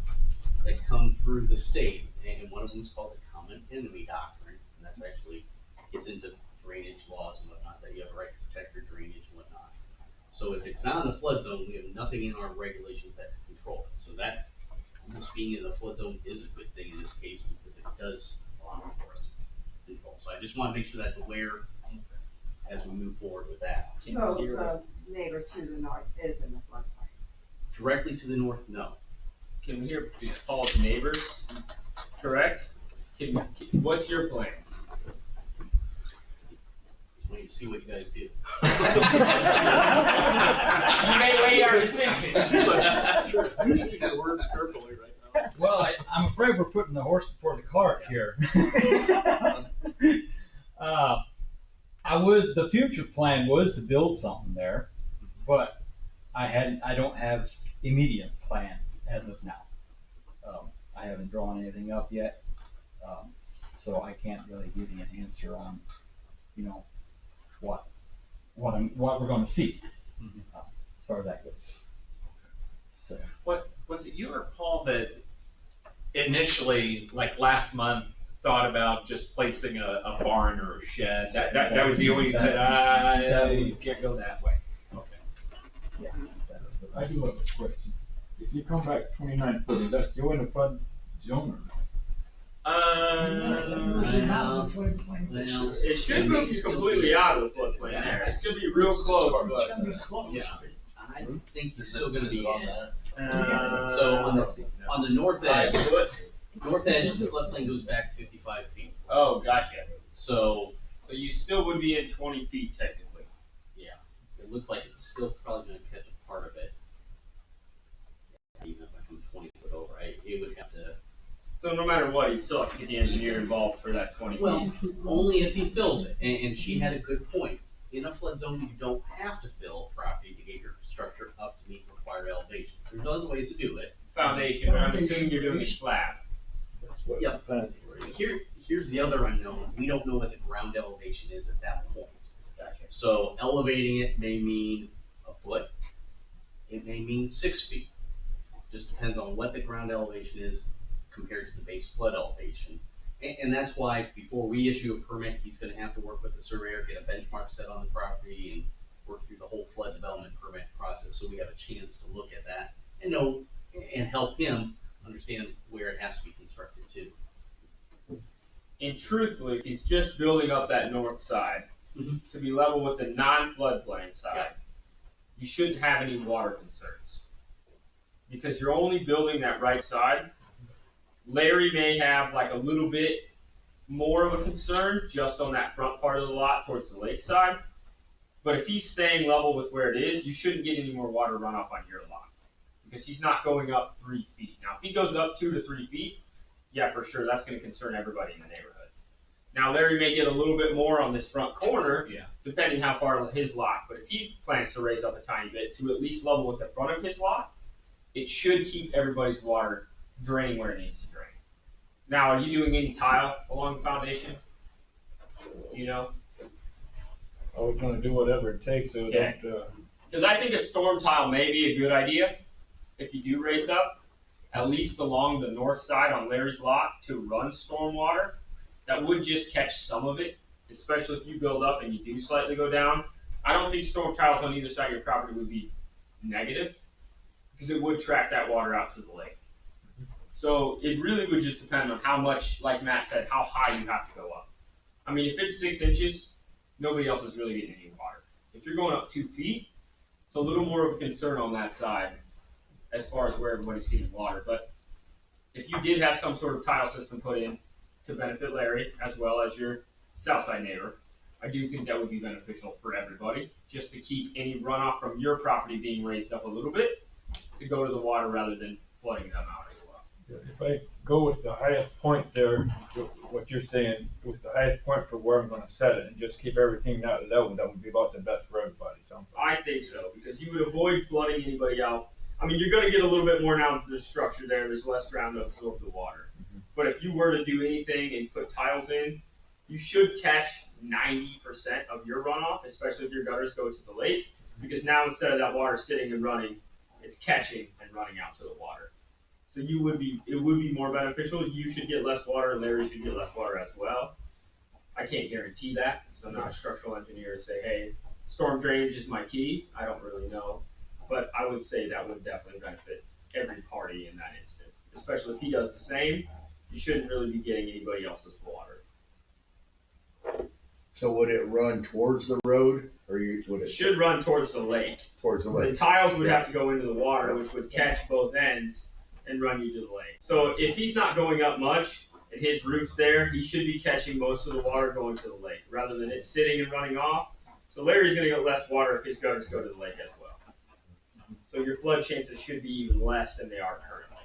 that come through the state, and one of them is called the common enemy doctrine, and that's actually gets into drainage laws and whatnot, that you have a right to protect your drainage and whatnot. So if it's not in the flood zone, we have nothing in our regulations that control it. So that almost being in the flood zone is a good thing in this case, because it does allow for us to control. So I just want to make sure that's aware as we move forward with that. So the neighbor to the north is in the floodplain. Directly to the north, no. can we hear Paul's neighbors? Correct? What's your plans? Wait to see what you guys do. You may weigh our decision. Choose your words carefully right now. Well, I'm afraid we're putting the horse before the cart here. The future plan was to build something there, but I don't have immediate plans as of now. I haven't drawn anything up yet, so I can't really give you an answer on, what we're going to see as far as that goes. So. What was it, you or Paul, that initially, like last month, thought about just placing a barn or a shed? That was the only you said, you can't go that way. Okay. Yeah. I do have a question. If you come back 29 foot, is that still in the flood zone or not? It should move you completely out of the floodplain there. It's gonna be real close, but. Yeah, I think you're still gonna be in. So on the north edge, the floodplain goes back 55 feet. Oh, gotcha. So you still would be in 20 feet technically. yeah, it looks like it's still probably gonna catch a part of it. Even if I come 20 foot over, it would have to. So no matter what, you still have to get the engineer involved for that 20 Well, feet. only if he fills it. And she had a good point. In a flood zone, you don't have to fill property to get your structure up to meet required elevations. There's other ways to do it. Foundation, but I'm assuming you're doing a slab. Yep. Here's the other unknown. We don't know what the ground elevation is at that point. Gotcha. So elevating it may mean a foot. It may mean 6 feet. Just depends on what the ground elevation is compared to the base flood elevation. And that's why before we issue a permit, he's gonna have to work with the surveyor, get a benchmark set on the property and work through the whole flood development permit process, so we have a chance to look at that and know, and help him understand where it has to be constructed to. And truthfully, if he's just building up that north side to be level with the non-floodplain side, you shouldn't have any water concerns. Because you're only building that right side. Larry may have like a little bit more of a concern just on that front part of the lot towards the lake side. But if he's staying level with where it is, you shouldn't get any more water runoff on your lot. Because he's not going up 3 feet. Now, if he goes up 2 to 3 feet, yeah, for sure, that's going to concern everybody in the neighborhood. Now, Larry may get a little bit more on this front corner, depending how far his lot. But if he plans to raise up a tiny bit to at least level with the front of his lot, it should keep everybody's water draining where it needs to drain. Now, are you doing any tile along the foundation? You know? I was gonna do whatever it takes so Okay. that, Because I think a storm tile may be a good idea if you do raise up, at least along the north side on Larry's lot to run storm water. That would just catch some of it, especially if you build up and you do slightly go down. I don't think storm tiles on either side of your property would be negative because it would track that water out to the lake. So it really would just depend on how much, like Matt said, how high you have to go up. I mean, if it's 6 inches, nobody else is really getting any water. If you're going up 2 feet, it's a little more of a concern on that side as far as where everybody's getting water. But if you did have some sort of tile system put in to benefit Larry as well as your south side neighbor, I do think that would be beneficial for everybody, just to keep any runoff from your property being raised up a little bit to go to the water rather than flooding them out as well. if I go with the highest point there, what you're saying, with the highest point for where I'm gonna set it and just keep everything that level, that would be about the best for everybody. I think so, because you would avoid flooding anybody out. I mean, you're going to get a little bit more now that there's structure there. There's less ground to absorb the water. But if you were to do anything and put tiles in, you should catch 90% of your runoff, especially if your gutters go to the lake, because now instead of that water sitting and running, it's catching and running out to the water. So it would be more beneficial. You should get less water. Larry should get less water as well. I can't guarantee that because I'm not a structural engineer to say, hey, storm drainage is my key. I don't really know. But I would say that would definitely benefit every party in that instance. Especially if he does the same, you shouldn't really be getting anybody else's water. So would it run towards the road, or would It should run towards the lake. towards the lake? The tiles would have to go into the water, which would catch both ends and run you to the lake. So if he's not going up much and his roof's there, he should be catching most of the water going to the lake rather than it sitting and running off. So Larry's going to get less water if his gutters go to the lake as well. So your flood chances should be even less than they are currently.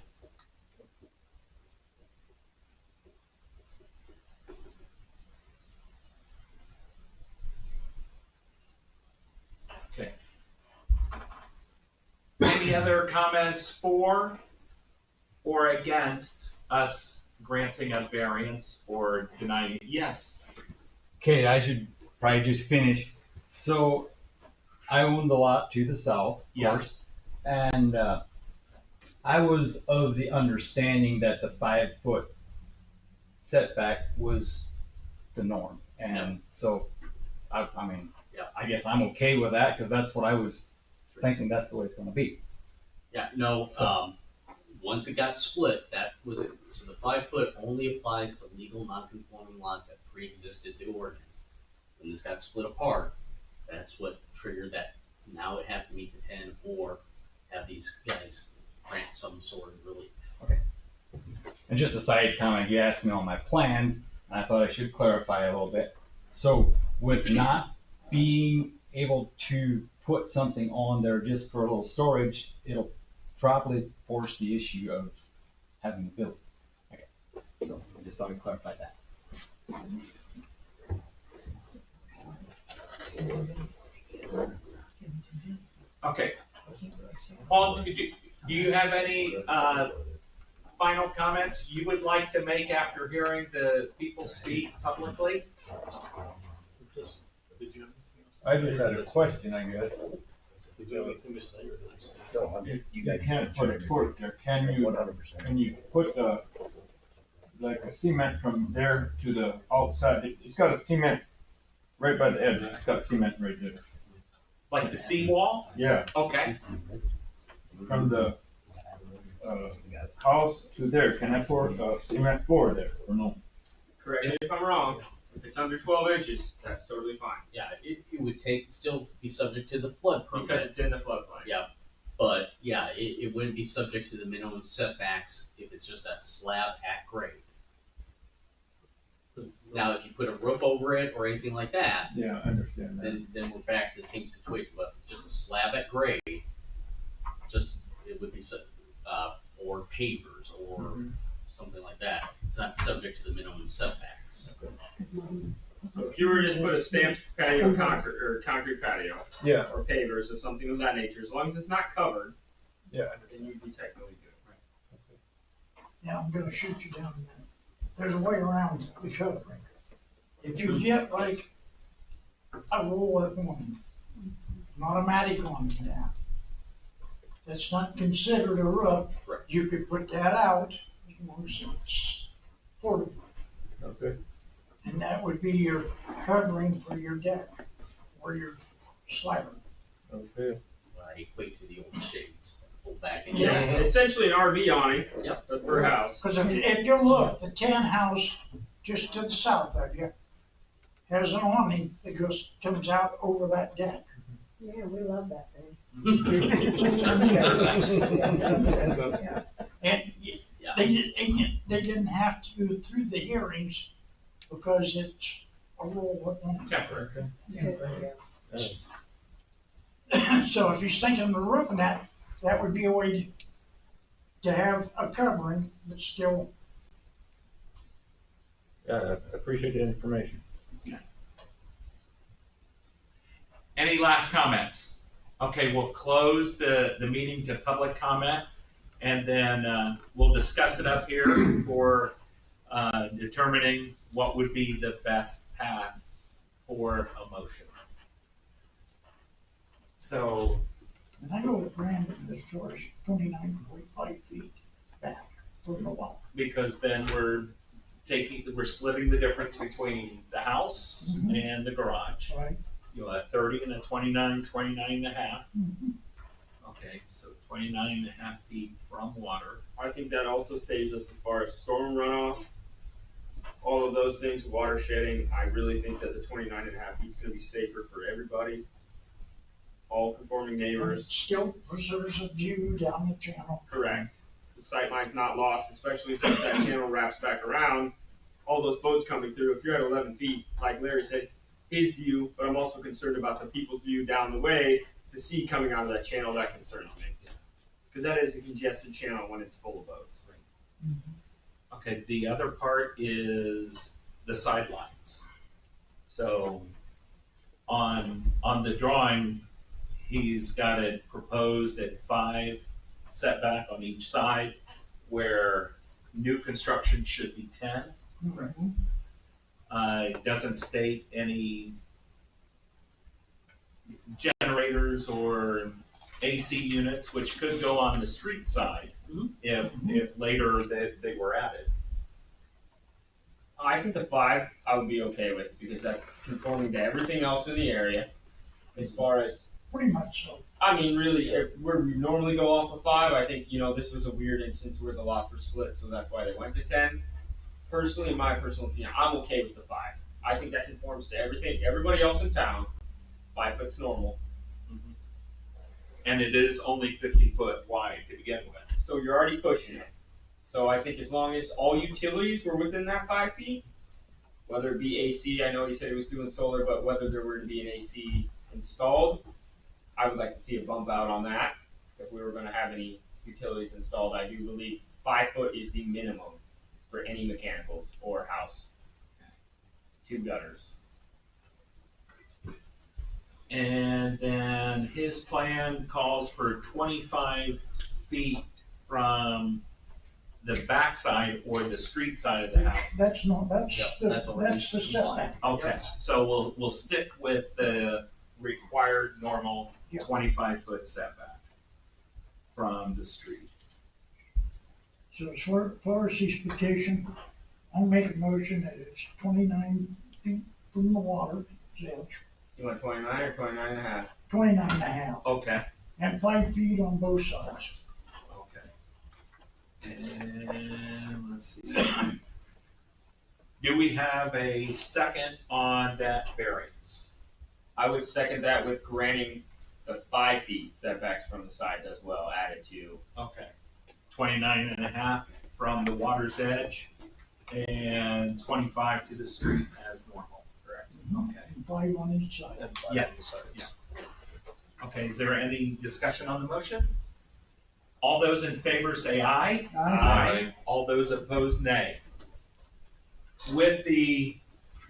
Okay. Any other comments for or against us granting a variance or denying it? Yes. Okay, I should probably just finish. So, I own the lot to the south, of Yes. course, and I was of the understanding that the 5-foot setback was the norm, and so I mean, Yeah. I guess I'm okay with that because that's what I was thinking. That's the way it's going to be. Yeah, no, So- once it got split, that was it. So the 5 foot only applies to legal non-conforming lots that pre-existed the ordinance. When this got split apart, that's what triggered that. Now it has to meet the 10 or have these guys grant some sort of relief. And just a side comment, you asked me on my plans, and I thought I should clarify a little bit. So, with not being able to put something on there just for a little storage, it'll probably force the issue of having to build. Okay, so I just thought I'd clarify that. Okay. Paul, do you have any final comments you would like to make after hearing the people speak publicly? I just had a question, I guess. You can't put a foot there, can you? 100%. Can you put like a cement from there to the outside? It's got a cement right by the edge. It's got cement right there. Like the seawall? Yeah, Okay. from the house to there. Can I pour a cement floor there or no? Correct me if I'm wrong. If it's under 12 inches, that's totally fine Yeah, it would still be subject to the flood permit. because it's in the floodplain. Yeah, but yeah, it wouldn't be subject to the minimum setbacks if it's just that slab at grade. Now, if you put a roof over it or anything like that, Yeah, I understand that. then we're back to the same situation. But if it's just a slab at grade, it would be or pavers or something like that. It's not subject to the minimum setbacks. So if you were to just put a stamped patio concrete patio Yeah, or pavers or something of that nature, as long as it's not covered, yeah. then you'd be technically good. Yeah, I'm gonna shoot you down a minute. There's a way around the covering. If you get like a roll of one, an automatic on that, that's not considered a roof, Right. you could put that out as long as it's portable. Okay. And that would be your covering for your deck or your slab. Okay. I equate to the old shades, pull back in. Yeah, it's essentially an RV awning, Yep. but for a house. Because if you look, the tan house just to the south of you has an awning that comes out over that deck. Yeah, we love that thing. And Yeah. they didn't have to go through the hearings because it's a roll of awning. Temporary. So if he's thinking of the roof and that would be a way to have a covering that's still. Yeah, I appreciate the information. Any last comments? Okay, we'll close the meeting to public comment, and then we'll discuss it up here for determining what would be the best path for a motion. So, And I go with Brandon as far as 29.5 feet back from the wall. because then we're splitting the difference between the house and the garage. Right. You know, a 30 and a 29, 29 and a half. Mhm. Okay, so 29 and a half feet from water. I think that also saves us as far as storm runoff, all of those things, water shedding. I really think that the 29 and a half feet is going to be safer for everybody. All conforming And it neighbors. still preserves a view down the channel. Correct. the sight line's not lost, especially since that channel wraps back around. All those boats coming through, if you're at 11 feet, like Larry said, his view, but I'm also concerned about the people's view down the way to see coming out of that channel. That concerns me. Because that is a congested channel when it's full of boats. Okay, the other part is the sidelines. So on the drawing, he's got it proposed at 5 setback on each side, where new construction should be 10. It doesn't state any generators or AC units, which could go on the street side if later they were added. I think the 5 I would be okay with because that's conforming to everything else in the area. As far as Pretty much so. I mean, really, where we normally go off of 5, I think this was a weird instance where the lots were split, so that's why they went to 10. Personally, in my personal opinion, I'm okay with the 5. I think that conforms to everything, everybody else in town. 5 foot's normal. And it is only 50 foot wide to begin with. So you're already pushing it. So I think as long as all utilities were within that 5 feet, whether it be AC, I know he said he was doing solar, but whether there were to be an AC installed, I would like to see a bump out on that. If we were going to have any utilities installed, I do believe 5 foot is the minimum for any mechanicals or house. 2 gutters. And then his plan calls for 25 feet from the backside or the street side of the house. That's the setback. Okay, so we'll stick with the required normal 25 foot setback from the street. So as far as his petition, I'll make a motion that it's 29 feet from the water's edge. You want 29 or 29 and a half? 29 and a half. Okay. And 5 feet on both sides. Okay. And let's see. Do we have a second on that variance? I would second that with granting the 5 feet setbacks from the sides as well, added to. Okay. 29 and a half from the water's edge and 25 to the street as normal, correct? Okay. 5 on each side. Yeah. Okay, is there any discussion on the motion? All those in favor say aye. Aye. All those opposed, nay. With the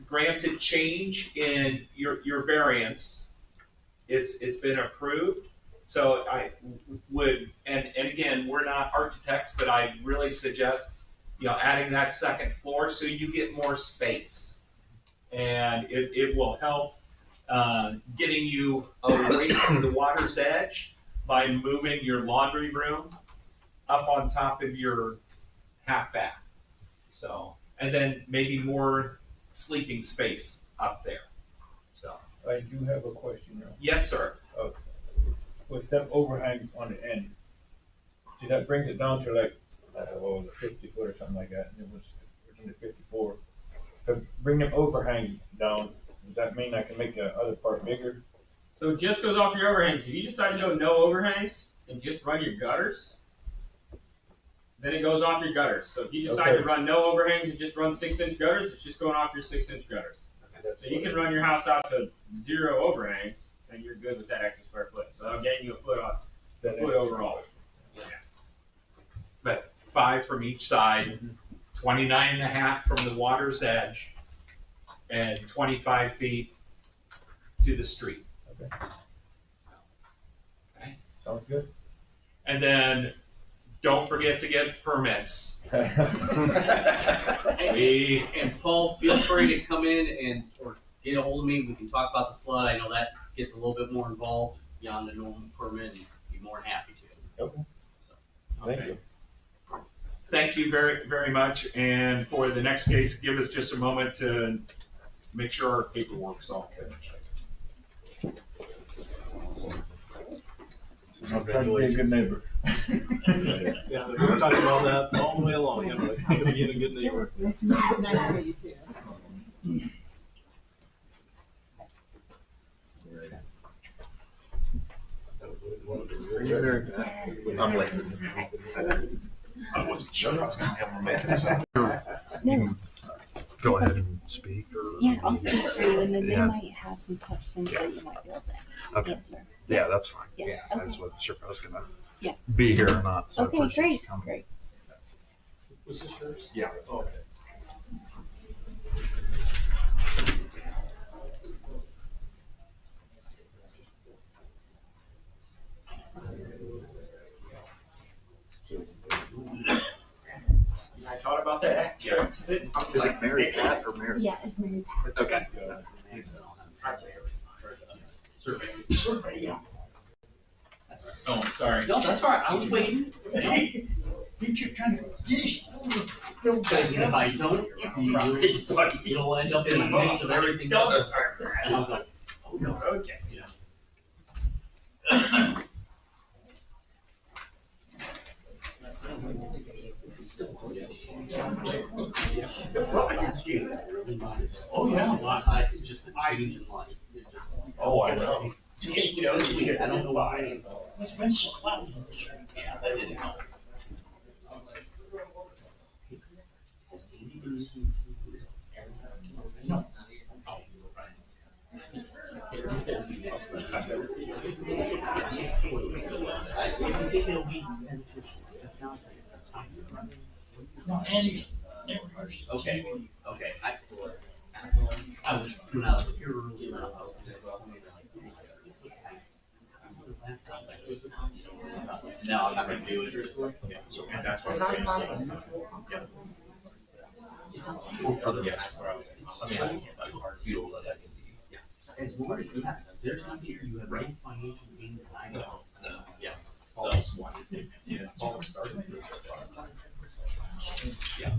granted change in your variance, it's been approved. So I would, and again, we're not architects, but I really suggest, adding that second floor so you get more space. And it will help getting you away from the water's edge by moving your laundry room up on top of your half bath. So, and then maybe more sleeping space up there. So, I do have a question now. yes, sir. With them overhangs on the end, see, that brings it down to like, the 50 foot or something like that, and it was originally 54. To bring them overhangs down, does that mean I can make the other part bigger? So it just goes off your overhangs. If you decide to go no overhangs and just run your gutters, then it goes off your gutters. So if you decide to run no overhangs and just run 6-inch gutters, it's just going off your 6-inch gutters. So you can run your house out to 0 overhangs, and you're good with that extra square foot. So that'll get you a foot overall. Yeah. But 5 from each side, 29 and a half from the water's edge, and 25 feet to the street. Okay. Sounds good. And then don't forget to get permits. And Paul, feel free to come in or get a hold of me. We can talk about the flood. I know that gets a little bit more involved beyond the normal permit, and be more than happy to. Okay. Okay. Thank you. Thank you very, very much. And for the next case, give us just a moment to make sure our paperwork's all finished. I'm trying to be a good neighbor. Yeah, we're talking about that all the way along. Being a good neighbor. Nice to meet you too. I'm late. Sure, I was gonna be able to make it, so. No. Go ahead and speak, or? Yeah, I'll speak for you, and then they Yeah. might have some questions that you might be able to Okay. answer. Yeah, that's fine. Yeah, I okay. just wasn't sure if I was gonna Yeah. be here or not, so I Okay, appreciate you great, coming. great. Was this yours? Yeah, it's all good. I thought about that. Yeah. Is it Mary Pat or Mary? Yeah, it's Mary Pat. Okay. Survey, yeah. Oh, sorry. No, that's all right. I was waiting. You're just trying to get us over. Because if I don't, you'll end up in the mix of everything. Don't else. start. And I'll go, Oh, no, okay. Oh, yeah. A lot. It's just a change in life. It just- Oh, I know. You know, it's weird. I don't know why. It's been so cloudy. Yeah, that didn't help. No. I think it'll be beneficial. If not, that's fine. No, Andy's never used it. Okay, okay. I was, when I was here earlier, I was no, I'm not gonna do it. So, and that's what I'm saying. Yeah. It's for the guys where I was. I mean, I hard feel that I can be. Yeah. As long as you have, there's not here, you have right financial gain that I know. Yeah. Paul's one. Yeah. Paul started this. Yeah.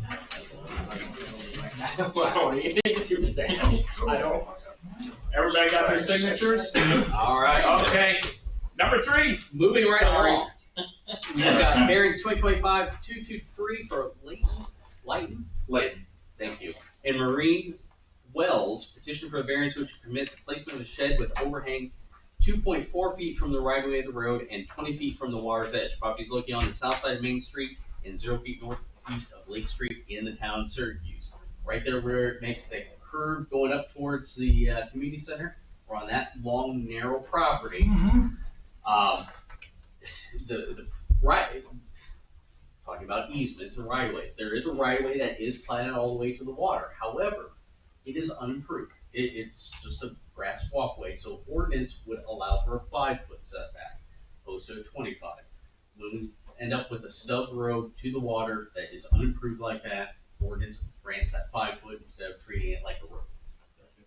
Well, you didn't get through today. I know. Everybody got their signatures? All right. Okay. Number 3. Moving right Sorry. along. We've got variance 2025-223 for Layton, thank you. And Marine Wells, petition for a variance which would permit the placement of a shed with overhang 2.4 feet from the right of way of the road and 20 feet from the water's edge. Property is located on the south side of Main Street and 0 feet northeast of Lake Street in the town of Syracuse. Right there where it makes the curve going up towards the community center, or on that long, narrow property. The right, talking about easements and right of ways, there is a right of way that is planted all the way to the water. However, it is unimproved. It's just a grass walkway, so ordinance would allow for a 5-foot setback, opposed to a 25. When we end up with a stub road to the water that is unimproved like that, ordinance grants that 5-foot instead of treating it like a road.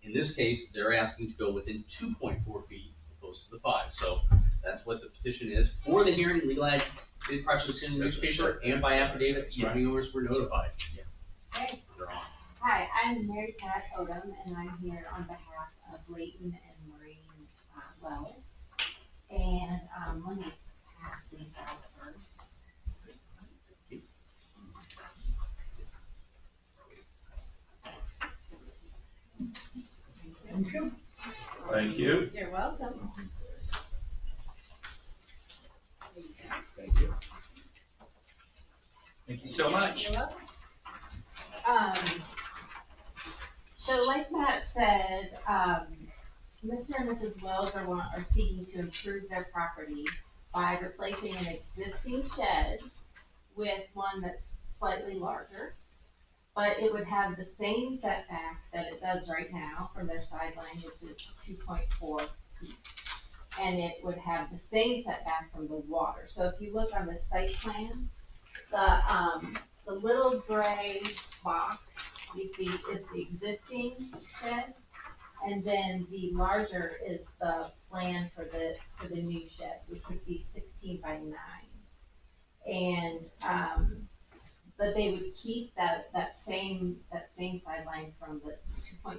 In this case, they're asking to go within 2.4 feet opposed to the 5. So that's what the petition is. For the hearing, legal ad did practically in the newspaper and by affidavit, surrounding owners were notified. Hey. They're on. Hi, I'm Mary Pat Odom, and I'm here on behalf of Layton and Marine Wells. And let me pass these out first. Thank you. Thank you. You're welcome. Thank you. Thank you so much. You're welcome. So like Matt said, Mr. and Mrs. Wells are seeking to improve their property by replacing an existing shed with one that's slightly larger. But it would have the same setback that it does right now from their sideline, which is 2.4 feet. And it would have the same setback from the water. So if you look on the site plan, the little gray box you see is the existing shed, and then the larger is the plan for the new shed, which would be 16 by 9. And but they would keep that same sideline from the 2.4.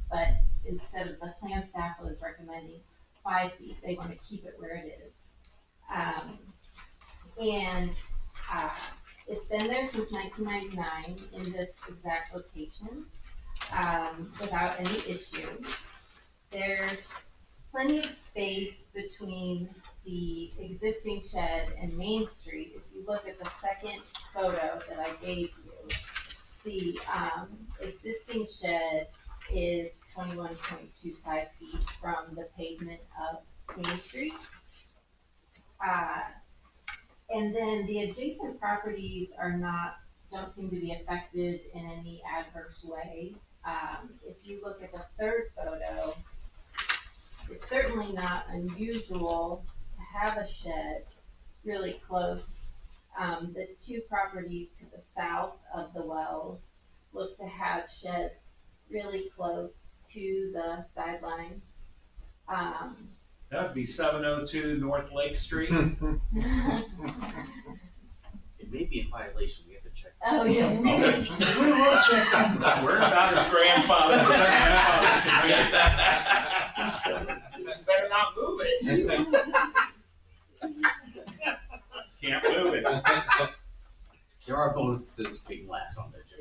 But instead of the plan staff was recommending 5 feet, they want to keep it where it is. It's been there since 1999 in this exact location without any issue. There's plenty of space between the existing shed and Main Street. If you look at the second photo that I gave you, the, existing shed is 21.25 feet from the pavement of Main Street. And then the adjacent properties don't seem to be affected in any adverse way. If you look at the third photo, it's certainly not unusual to have a shed really close. The two properties to the south of the wells look to have sheds really close to the sideline. That would be 702 North Lake Street. It may be in violation, we have to check. Oh, yeah. We will check on that. We're about his grandfather. His grandfather Better not move it. can't move it. There are bonuses being last on there, Jim.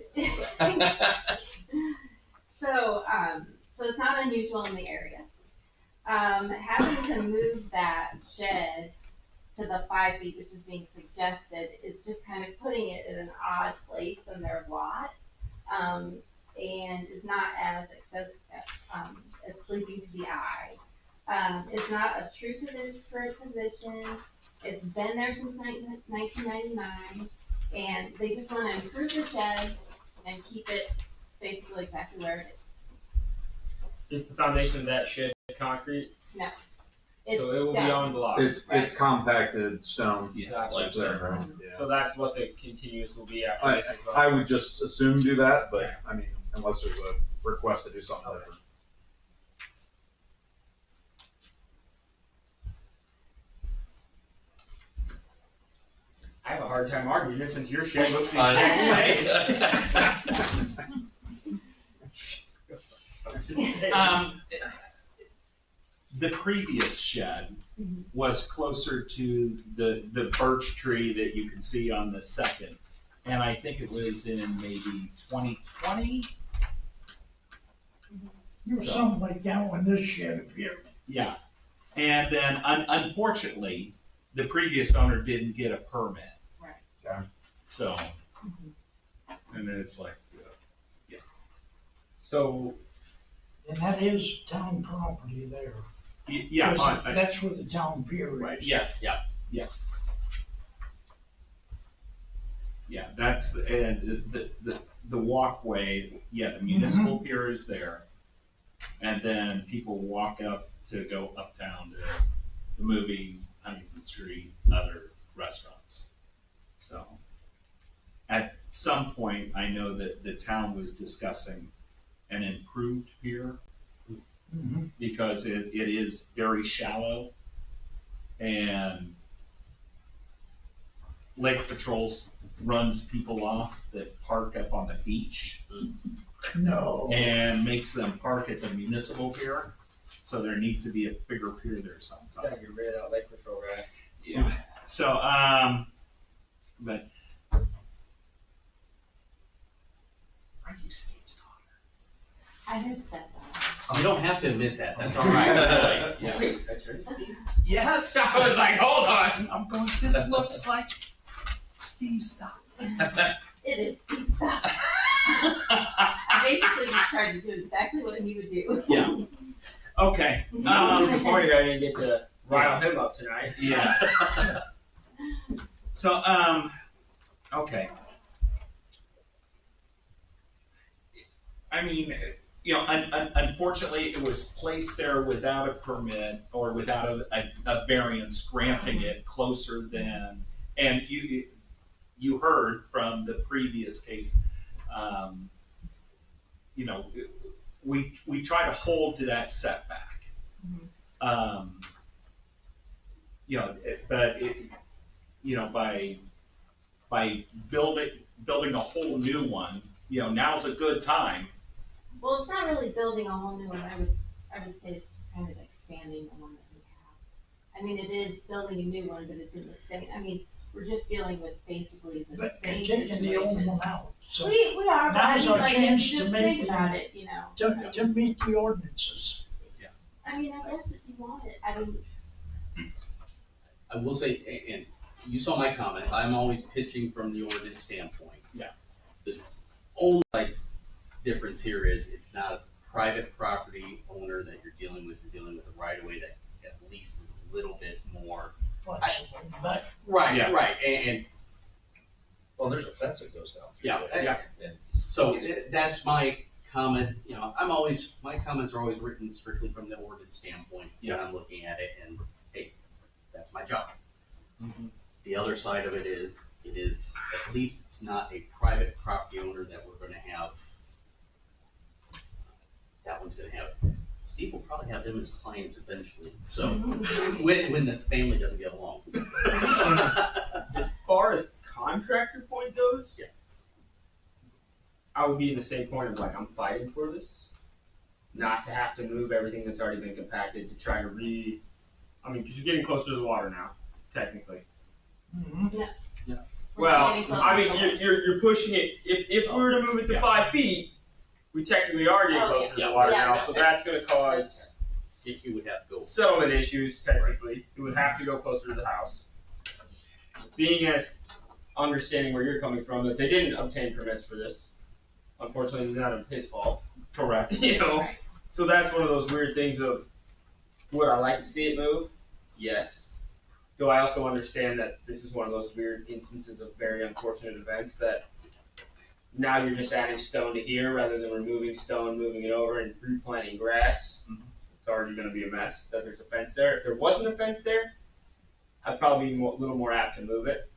So it's not unusual in the area. Having to move that shed to the 5 feet, which is being suggested, is just kind of putting it in an odd place in their lot, and is not as pleasing to the eye. It's not obtrusive in its current position. It's been there since 1999, and they just want to improve the shed and keep it basically exactly where it is. Is the foundation of that shed concrete? No. So it will be on block. It's compacted stone. Yeah. Like that, right? Yeah. So that's what the continuous will be after I, this as well. I would just assume do that, but I mean, unless there's a request to do something different. I have a hard time arguing it since your shed looks the I exact same. The previous shed was closer to the birch tree that you can see on the second. And I think it was in maybe 2020. There was something like that when this shed appeared. Yeah. And then unfortunately, the previous owner didn't get a permit. Right. Okay. So, and then it's like, yeah. So And that is town property there. Yeah. That's where the town pier is. Yes. Yeah. Yeah. Yeah, that's, and the walkway, yeah, the municipal pier is there. And then people walk up to go uptown to the movie, Huntington Street, other restaurants. So at some point, I know that the town was discussing an improved pier because it is very shallow, and Lake Patrols runs people off that park up on the beach. No. And makes them park at the municipal pier. So there needs to be a bigger pier there sometime. gotta get rid of that Lake Patrol guy. Yeah. So, but are you Steve's daughter? I heard stepdaughter. You don't have to admit that, that's all right. Yeah. Wait, that's right. Yes. I was like, hold on. I'm going, this looks like Steve's stuff. It is Steve's stuff. I basically just tried to do exactly what he would do. Yeah. Okay. I'm disappointed I didn't get to rile him up tonight. Yeah. So, okay. I mean, you know, unfortunately, it was placed there without a permit or without a variance granting it closer than, and you heard from the previous case, you know, we try to hold to that setback. You know, but you know, by building a whole new one, you know, now's a good time. Well, it's not really building a whole new one. I would say it's just kind of expanding the one that we have. I mean, it is building a new one, but it's in the same. I mean, we're just dealing with basically the But same taking situation. the old one out. So We are, but I now's mean, our like, chance just to make think them, about it, you know. to meet the ordinances. I mean, I guess if you want it, I mean, I will say, and you saw my comments, I'm always pitching from the ordinance standpoint. Yeah. The only difference here is it's not a private property owner that you're dealing with a right of way that at least is a little bit more. Right, Yeah. right, and Well, there's a fence that goes down. yeah. So that's my comment, my comments are always written strictly from the ordinance standpoint. When Yes. I'm looking at it and, hey, that's my job. Mhm. The other side of it is, at least it's not a private property owner that we're gonna have. That one's gonna have, Steve will probably have them as clients eventually, so, when the family doesn't get along. As far as contractor point goes, Yeah. I would be in the same point of like, I'm fighting for this, not to have to move everything that's already been compacted to try to because you're getting closer to the water now, technically. Well, getting closer I to mean, the water. you're pushing it. If we were to move it to 5 feet, we technically are getting Oh, closer to yeah. the water Yeah, now, no, so that's going to cause You would have to go. settlement issues. Technically, it would have to go closer to the house. Being as understanding where you're coming from, that they didn't obtain permits for this. Unfortunately, it's not his fault. Correct. Right. So that's one of those weird things of, would I like to see it move? Yes. Do I also understand that this is one of those weird instances of very unfortunate events that now you're just adding stone to here rather than removing stone, moving it over and replanting grass. Mhm. It's already going to be a mess that there's a fence there. If there wasn't a fence there, I'd probably be a little more apt to move it.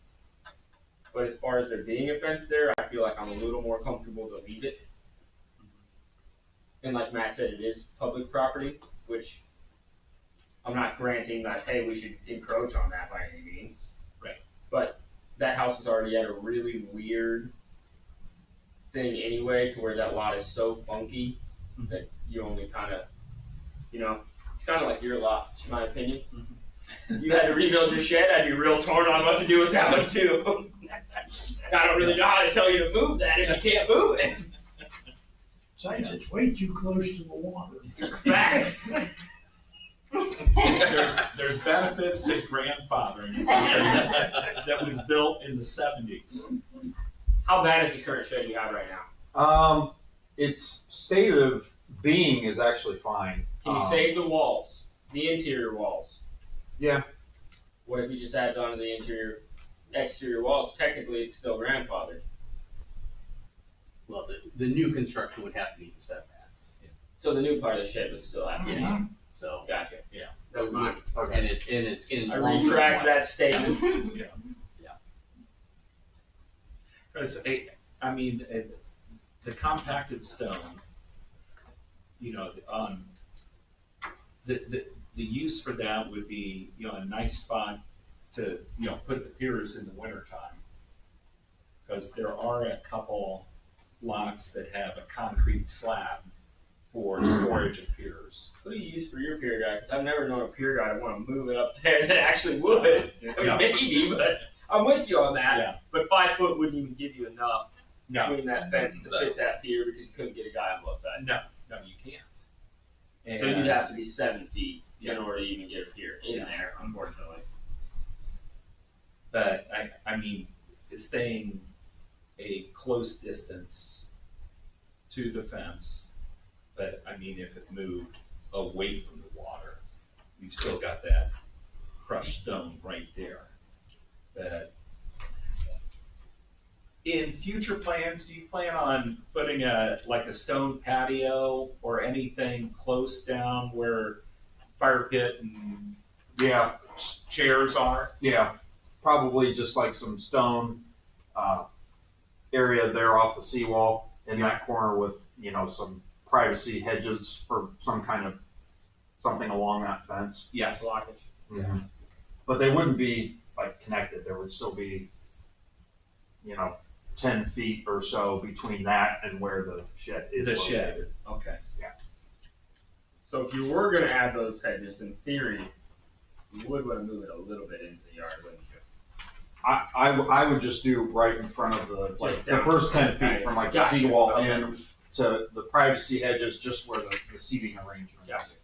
But as far as there being a fence there, I feel like I'm a little more comfortable to leave it. And like Matt said, it is public property, which I'm not granting that, hey, we should encroach on that by any means. Right. But that house is already at a really weird thing anyway, to where that lot is so funky that you only kind of, it's kind of like your lot, in my opinion. If you had to rebuild your shed, I'd be real torn on what to do with that one too. I don't really know how to tell you to move that if you can't move it. Besides, it's way too close to the water. Facts. There's benefits to grandfathering something that was built in the 70s. How bad is the current shed you have right now? Its state of being is actually fine. Can you save the walls, the interior walls? Yeah. What if you just add on to the exterior walls? Technically, it's still grandfathered. Well, the new construction would have to meet the setbacks. So the new part of the shed would still have to be. Yeah. So, Gotcha. yeah. Never mind. And it's getting I longer. retract that statement. Because, the compacted stone, the use for that would be, a nice spot to, put the piers in the wintertime. Because there are a couple lots that have a concrete slab for storage of piers. Who do you use for your pier guy? Because I've never known a pier guy to want to move it up there that actually would. Yeah. Maybe, but I'm with you on that. Yeah. But 5 foot wouldn't even give you enough No, between that fence to fit that pier because you couldn't get a guy on both sides. no, you can't. So And- you'd have to be 7 feet in Yeah. order to even get a pier in Yeah. there, unfortunately. But staying a close distance to the fence. But if it moved away from the water, you've still got that crushed stone right there. But in future plans, do you plan on putting a stone patio or anything close down where fire pit and Yeah. chairs are? Yeah. Probably just like some stone area there off the seawall in that corner with, some privacy hedges for some kind of something along that fence. Yes. Blockage. Mm-hmm. But they wouldn't be connected. There would still be, 10 feet or so between that and where the shed is The located. shed. Okay. So if you were going to add those hedges, in theory, you would want to move it a little bit into the yard, wouldn't you? I would just do right in front of Just the down. first 10 feet from the Gotcha. seawall Okay. in to the privacy hedges, just where the seating arrangement Gotcha. is.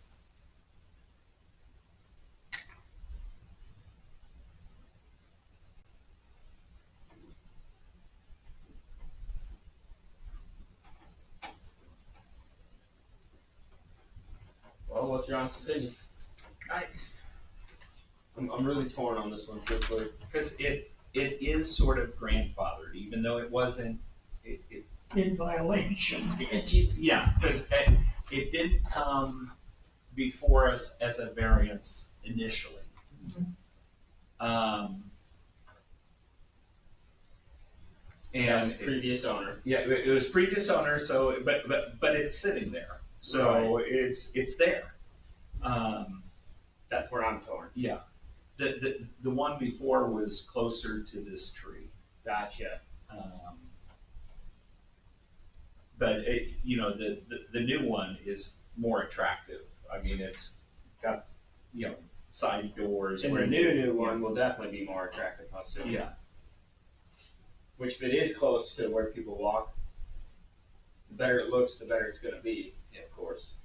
what's your honest opinion? I'm really torn on this one, truthfully. Because it is sort of grandfathered, even though it wasn't, In violation. yeah, because it didn't come before us as a variance initially. That was And previous owner. yeah, it was previous owner, so, but it's sitting there, so it's there. That's where I'm torn. Yeah, the one before was closer to this tree. Gotcha. But the new one is more attractive. I mean, it's got, side doors. And the new one will definitely be more attractive, I'll assume. Yeah. Which, if it is close to where people walk, the better it looks, the better it's going to be, of course.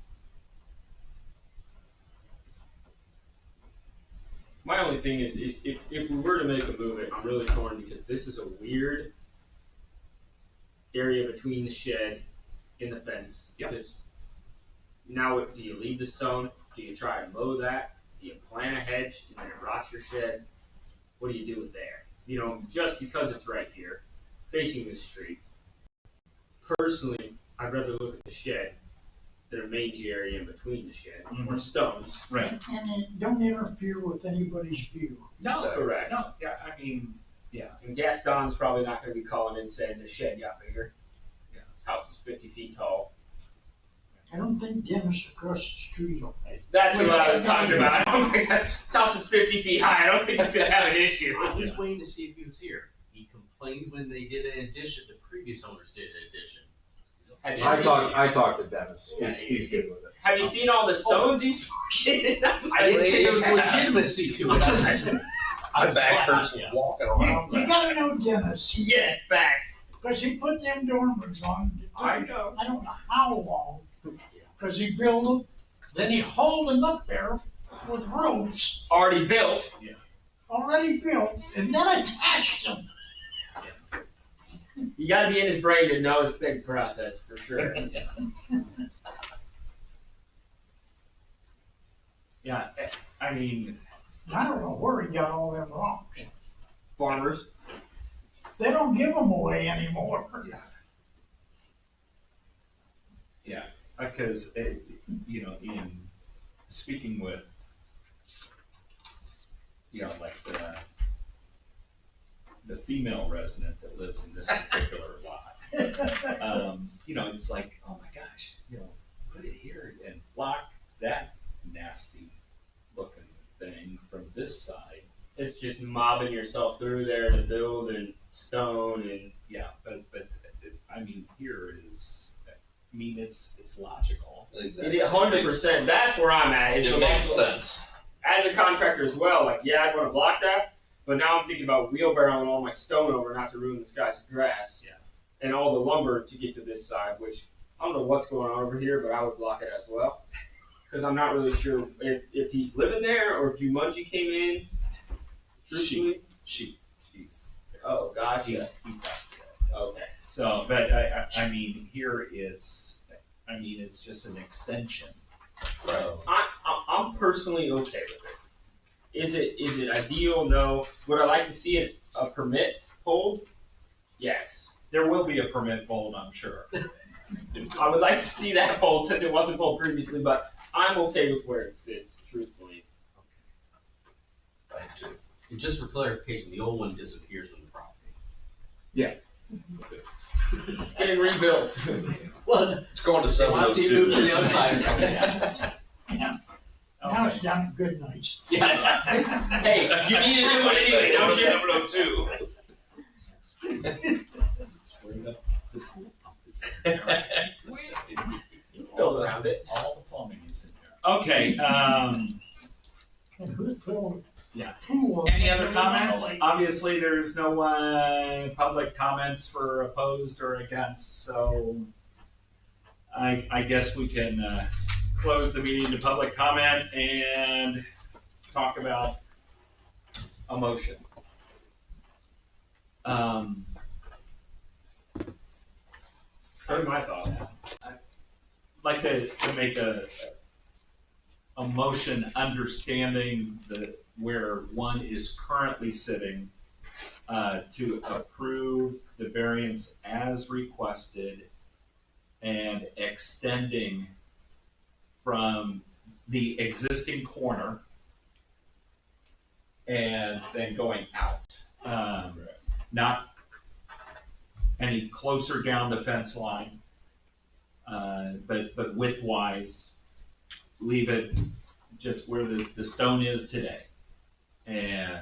My only thing is, if we were to make a move, I'm really torn because this is a weird area between the shed and the fence. Yep. Because now, do you leave the stone? Do you try and mow that? Do you plant a hedge and then it rots your shed? What do you do with there? Just because it's right here, facing the street. Personally, I'd rather look at the shed than a mangy area in between the shed or stones. Right. And it don't interfere with anybody's view. No, Correct. No, yeah, I mean, yeah. And Gaston's probably not going to be calling in saying the shed got bigger. Yeah. His house is 50 feet tall. I don't think Dennis across the street will. That's what I was talking about. Oh my god, his house is 50 feet high. I don't think he's going to have an issue. I'm just waiting to see if he was here. He complained when they did an addition, the previous owners did an addition. I talked to Dennis. He's good with it. Have you seen all the stones he's fucking? I didn't say there was legitimacy to it. My back hurts walking around. You gotta know Dennis. Yes, facts. Because he put them dormers on. I know. I don't know how long. Because he built them, then he hauled them up there with ropes. Already built. Yeah. Already built, and then attached them. You got to be in his brain to know his thinking process for sure. Yeah, I mean, I don't know where he got all them rocks. Farmers. They don't give them away anymore. yeah, because in speaking with, like the female resident that lives in this particular lot, it's like, oh my gosh, put it here and block that nasty looking thing from this side. It's just mobbing yourself through there to build and stone and Yeah, but I mean, here is, it's logical. Exactly. 100%. That's where I'm at. It's It makes sense. As a contractor as well, I'd want to block that, but now I'm thinking about wheelbarrowing all my stone over not to ruin this guy's grass. Yeah. And all the lumber to get to this side, which I don't know what's going on over here, but I would block it as well. Because I'm not really sure if he's living there or if Jumanji came in. Truthfully. She's. Oh, gotcha. He passed away. Okay. So, but I mean, here it's just an extension. Right. I'm personally okay with it. Is it ideal? No. Would I like to see a permit pulled? Yes. There will be a permit pulled, I'm sure. I would like to see that pulled since it wasn't pulled previously, but I'm okay with where it sits, truthfully. I do. And just for clarification, the old one disappears from the property. Yeah. It's getting rebuilt. Well, It's going to once you 702. move to the other side. Now it's down to good night. Yeah. Hey, you need a new one anyway, don't you? 702. Build around it. All the plumbing is in there. Okay, And who's pulling? Yeah. Pool. Any other comments? Obviously, there's no public comments for opposed or against, so I guess we can close the meeting to public comment and talk about a motion. What are my thoughts? I'd like to make a a motion understanding where one is currently sitting, to approve the variance as requested and extending from the existing corner and then going out. Not any closer down the fence line, but width-wise, leave it just where the stone is today, and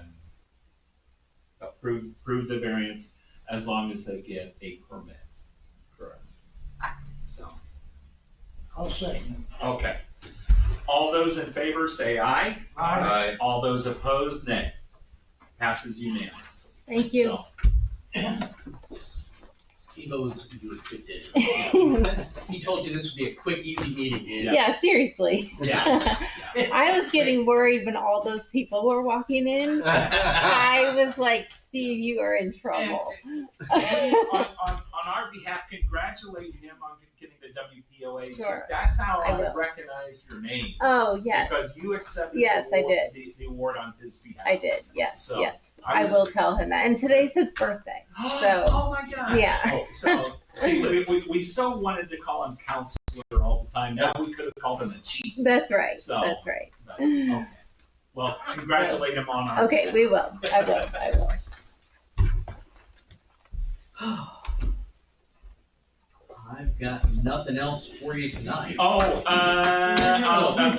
approve the variance as long as they get a permit. Correct. So, I'll second okay. All those in favor say aye. Aye. All those opposed, nay. Passes unanimously. Thank you. Steve-O's doing a good day. He told you this would be a quick, easy meeting. Yeah, seriously. Yeah. I was getting worried when all those people were walking in. I was like, Steve, you are in trouble. on our behalf, congratulate him on getting the WPOA. Sure. That's how I I will. recognize your name. Oh, yes. Because you accepted Yes, the, I award, did. The award on his behalf. I did, yes, So, yes. I will tell him that. And today's his birthday. So, oh my gosh. yeah. Oh, so, see, we so wanted to call him counselor all the time. Now we could have called him a chief. That's right. So, That's right. But, okay. Well, congratulate him on our Okay, we will. I will. I will. I've got nothing else for you tonight. Oh,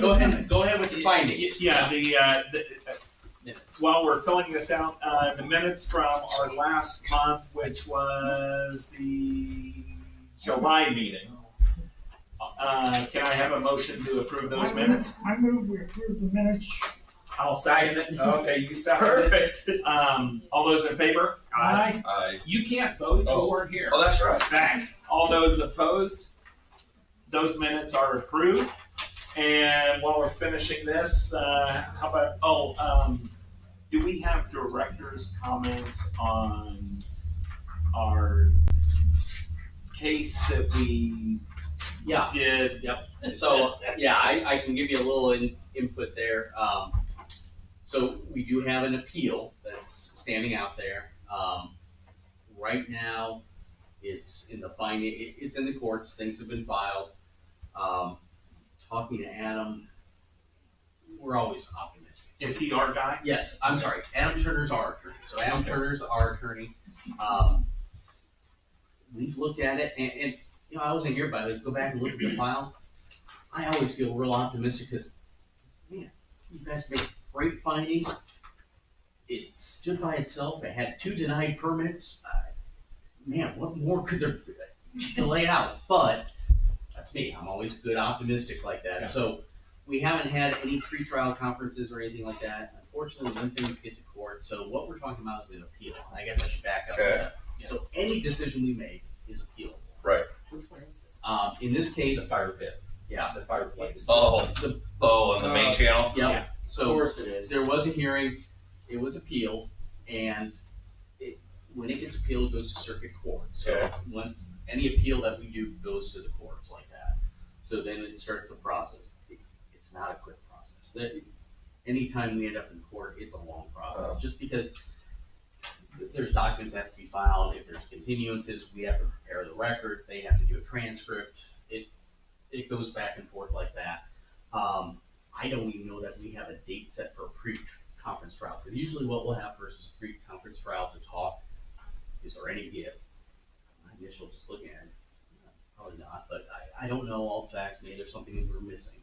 Go ahead with the findings. Yeah, while we're filling this out, the minutes from our last month, which was the July meeting. Can I have a motion to approve those minutes? I move we approve the minutes. I'll second it. Okay, you second it. All those in favor? Aye. Aye. You can't vote, you weren't here. Oh, that's right. Thanks. All those opposed? Those minutes are approved. And while we're finishing this, how about, do we have director's comments on our case that we Yeah. did? Yep. So, yeah, I can give you a little input there. So we do have an appeal that's standing out there. Right now, it's in it's in the courts, things have been filed. Talking to Adam, we're always optimistic. Is he our guy? Yes, I'm sorry, Adam Turner's our attorney. So Adam Turner's our attorney. We've looked at it, and you know, I wasn't here, but I go back and look at the file. I always feel real optimistic because, man, you guys made great findings. It stood by itself. It had 2 denied permits. Man, what more could there be to lay out? But that's me. I'm always good optimistic like that. Yeah. So we haven't had any pretrial conferences or anything like that. Unfortunately, when things get to court, so what we're talking about is an appeal. I guess I should back up. Okay. So any decision we make is appealable. Right. Which one is this? In this case, The fire pit. yeah, The fireplace. Oh, on the main channel? yeah. Of So course it is. there was a hearing, it was appealed, and when it gets appealed, it goes to circuit court. So Okay. once any appeal that we do goes to the courts like that. So then it starts the process. It's not a quick process. Anytime we end up in court, it's a long process, just because there's documents that have to be filed. If there's continuances, we have to prepare the record. They have to do a transcript. It goes back and forth like that. I don't even know that we have a date set for a pre-conference trial. So usually what we'll have versus pre-conference trial to talk, is there any gift? My initial just looking at it, probably not, but I don't know all the facts. Maybe there's something that we're missing.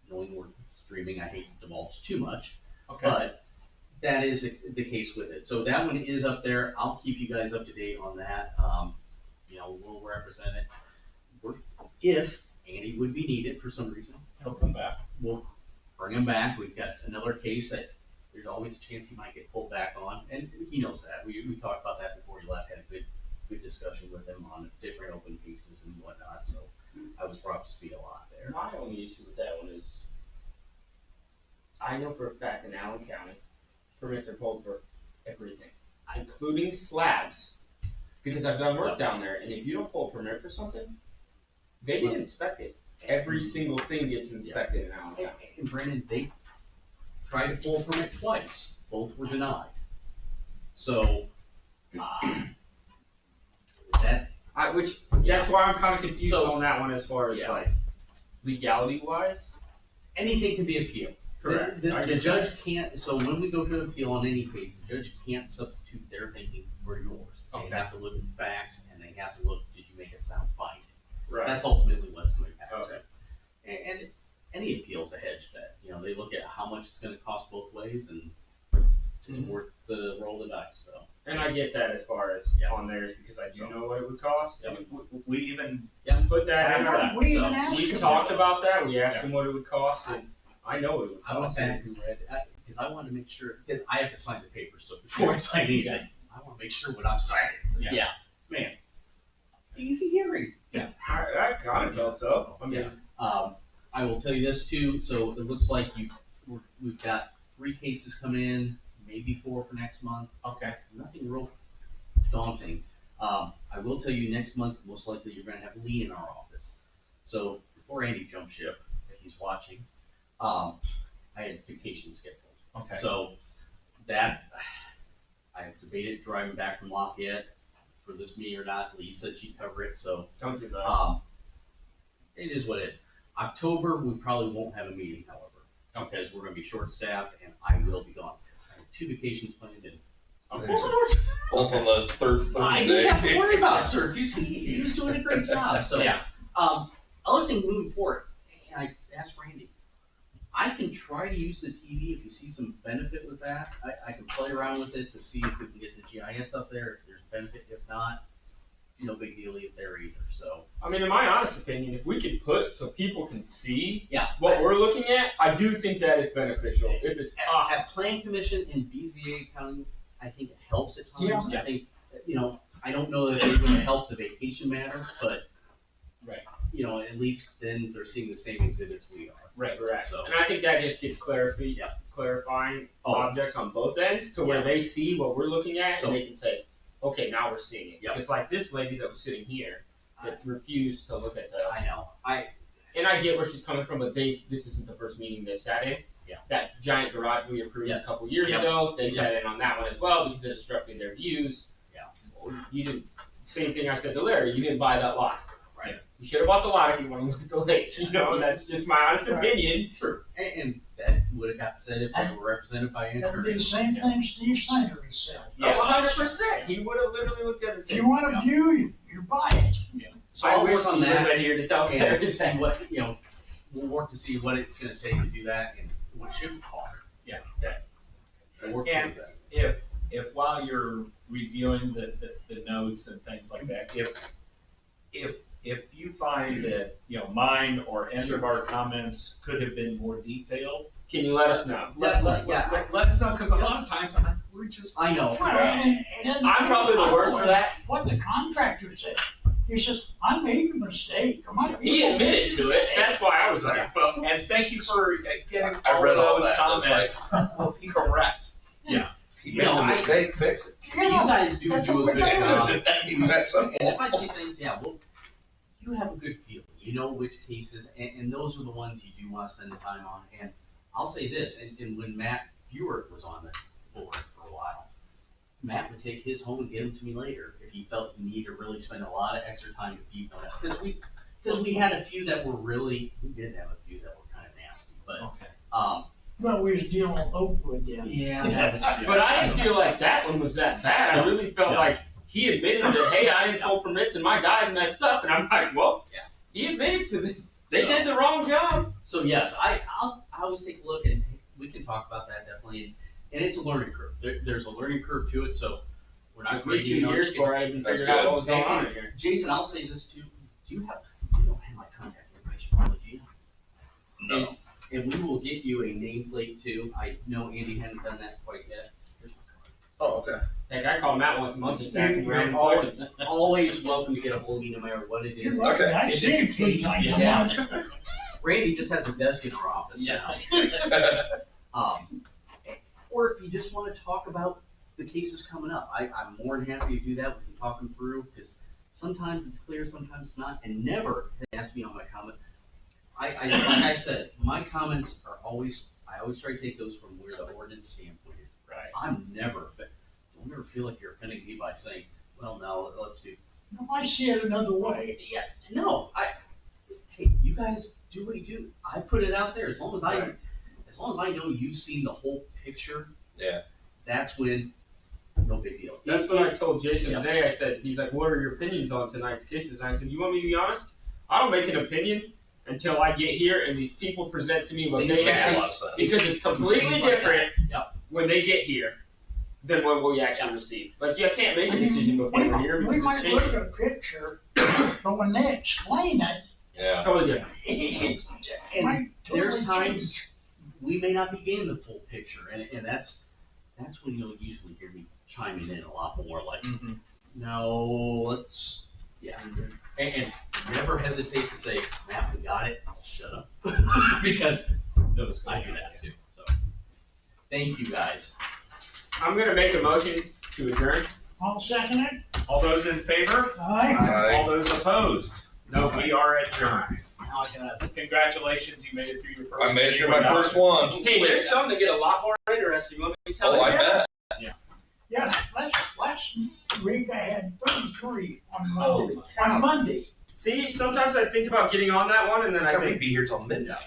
Knowing we're streaming, I hate to divulge too much, Okay. but that is the case with it. So that one is up there. I'll keep you guys up to date on that. You know, we'll represent it. If Andy would be needed for some reason, He'll come back. we'll bring him back. We've got another case that there's always a chance he might get pulled back on, and he knows that. We talked about that before he left. Had a good discussion with him on different open cases and whatnot. So I was brought up to speed a lot there. My only issue with that one is, I know for a fact in Allen County, permits are pulled for everything, including slabs, because I've done work down there, and if you don't pull a permit for something, they didn't inspect it, Every single thing gets inspected in Allentown. And Brandon, they tried to pull from it twice. Both were denied. So, That's why I'm kind of confused So- on that one as far as Yeah. like legality wise. anything can be appealed. Correct. The, I the get judge can't, so when we go to appeal on any case, the judge can't substitute their thinking for yours. Okay. They have to look at the facts and they have to look, did you make a sound finding? Right. That's ultimately what's going to happen. Okay. And any appeal's a hedge bet. You know, they look at how much it's gonna cost both ways and it's worth the roll of the dice, so. And I get that as far as on theirs because I do know what it would cost. Yeah, we even Put that in asked there. that. We so- even asked We him. talked about that. We asked him what it would cost, and I know what it would I went cost. back and read, because I wanted to make sure, because I have to sign the papers, so before I sign anything, I wanna make sure what I'm signing. So, Yeah. yeah, man, easy hearing. I kind of felt so. I mean, Yeah. I will tell you this too, so it looks like we've got 3 cases coming in, maybe 4 for next month. okay. Nothing real daunting. I will tell you next month, most likely you're gonna have Lee in our office. So before Andy jumps ship, if he's watching, I had vacation scheduled. Okay. So that, I have debated driving back from Lafayette for this meeting or not. Lee said she'd cover it, so Don't do that. it is what it is. October, we probably won't have a meeting, however, because we're gonna be short-staffed and I will be gone. I have 2 vacations planned and. Both on the third I Thursday. didn't have to worry about Syracuse. He was doing a great job. So, Yeah. Other thing moving forward, and I asked Randy, I can try to use the TV if you see some benefit with that. I can play around with it to see if we can get the GIS up there, if there's benefit. If not, no big deal there either. So, I mean, in my honest opinion, if we could put so people can see yeah. what we're looking at, I do think that is beneficial if it's possible. At Plan Commission in BZA County, I think it helps at times. Yeah. I think, I don't know that it's going to help the vacation matter, but, Right. At least then they're seeing the same exhibits we are. Right. So, And I think that just gives clarifying objects on both ends to where they see what we're looking at So- and they can say, okay, now we're seeing it. Yep. It's like this lady that was sitting here that refused to look at the. I know. And I get where she's coming from, but this isn't the first meeting they've sat in. Yeah. That giant garage we approved Yes. a couple years Yep. ago, they sat in on that one as well because it obstructed their views. Yeah. You didn't. Same thing I said to Larry. You didn't buy that lot. Right. You should have bought the lot if you want to look at the lake. That's just my honest Right. opinion. True. And that would have got said if they were represented by an That'd be attorney. the same thing Steve Snyder has said. Yes. 100%. He would have literally looked at it and If said, you want a view, you buy it. So I I'll wish work on he would have that been here to tell and Larry. see what, we'll work to see what it's going to take to do that and what it should cost. Yeah. We'll work And towards that. if while you're reviewing the notes and things like that, if you find that, mine or any of our comments could have been more detailed, Can you let us know? Let us know, because a lot of times we're just. I know. Well, and I'm probably the worst for that. What the contractor said. He says, I made a mistake. He admitted to it. That's why I was like, well, And thank you for getting I all read of all those that. That's comments correct. Yeah. He made a mistake, fix it. You guys do a That's good what we're doing. job. That means that simple. And if I see things, you have a good feeling. You know which cases, and those are the ones you do want to spend the time on. And I'll say this, and when Matt Buick was on the board for a while, Matt would take his home and get them to me later if he felt the need to really spend a lot of extra time to beef on it. Because we had a few that were really, we did have a few that were kind of nasty, but Okay. Well, we was dealing with Oakwood then. yeah, that was true. but I didn't feel like that one was that bad. I really felt No. like he admitted that, hey, I didn't pull permits and my guys messed up. And I'm like, well, he admitted to it. They So- did the wrong job. So yes, I always take a look and we can talk about that definitely. And it's a learning curve. There's a learning curve to it, so we're not Took me 2 grading on years scale. before I even That's figured out good. what was going on in here. Jason, I'll say this too. You don't have my contact information, probably, do you? No. And we will get you a nameplate too. I know Andy hadn't done that quite yet. Here's my card. Oh, okay. Heck, I called Matt once a month just asking You're random always, questions. always welcome to get a hold of me no matter what it is. Okay. I If see him it's a 3 case, times a yeah. month. Randy just has a desk in our office Yeah. now. Or if you just want to talk about the cases coming up, I'm more than happy to do that. We can talk them through because sometimes it's clear, sometimes it's not. And never ask me on my comment. like I said, my comments are always, I always try to take those from where the ordinance standpoint is. Right. I'm never, don't ever feel like you're offending me by saying, well, no, let's do. No, I see it another way. Yeah, no, hey, you guys do what you do. I put it out there. As long as I know you've seen the whole picture. Yeah. That's when, no big deal. That's what I told Jason Yeah. today. I said, he's like, what are your opinions on tonight's cases? And I said, you want me to be honest? I don't make an opinion until I get here and these people present to me what Things they make a have. lot of sense. Because it's completely Things like different Yep. when they get here than what we actually receive. Like, you can't make a decision before we're here We because might it look changes. at a picture, but when they explain it, Yeah. Totally different. it And might totally there's times change. we may not be getting the full picture, and that's when you'll usually hear me chiming in a lot more. Like, no, let's, yeah, and never hesitate to say, Matt, we got it. Shut up, because I do that too. So, thank you guys. I'm going to make a motion to adjourn. I'll second it. All those in favor? Aye. All those opposed? No, we are adjourned. Now I gotta. Congratulations, you made it through your first. I made it meeting through my without- first one. Okay, there's some that get a lot more interesting. Let me tell Oh, you. I bet. Yeah, last week I had 33 on Holy Monday. cow. On Monday. See, sometimes I think about getting on that one, and then I I think, would be here till midnight.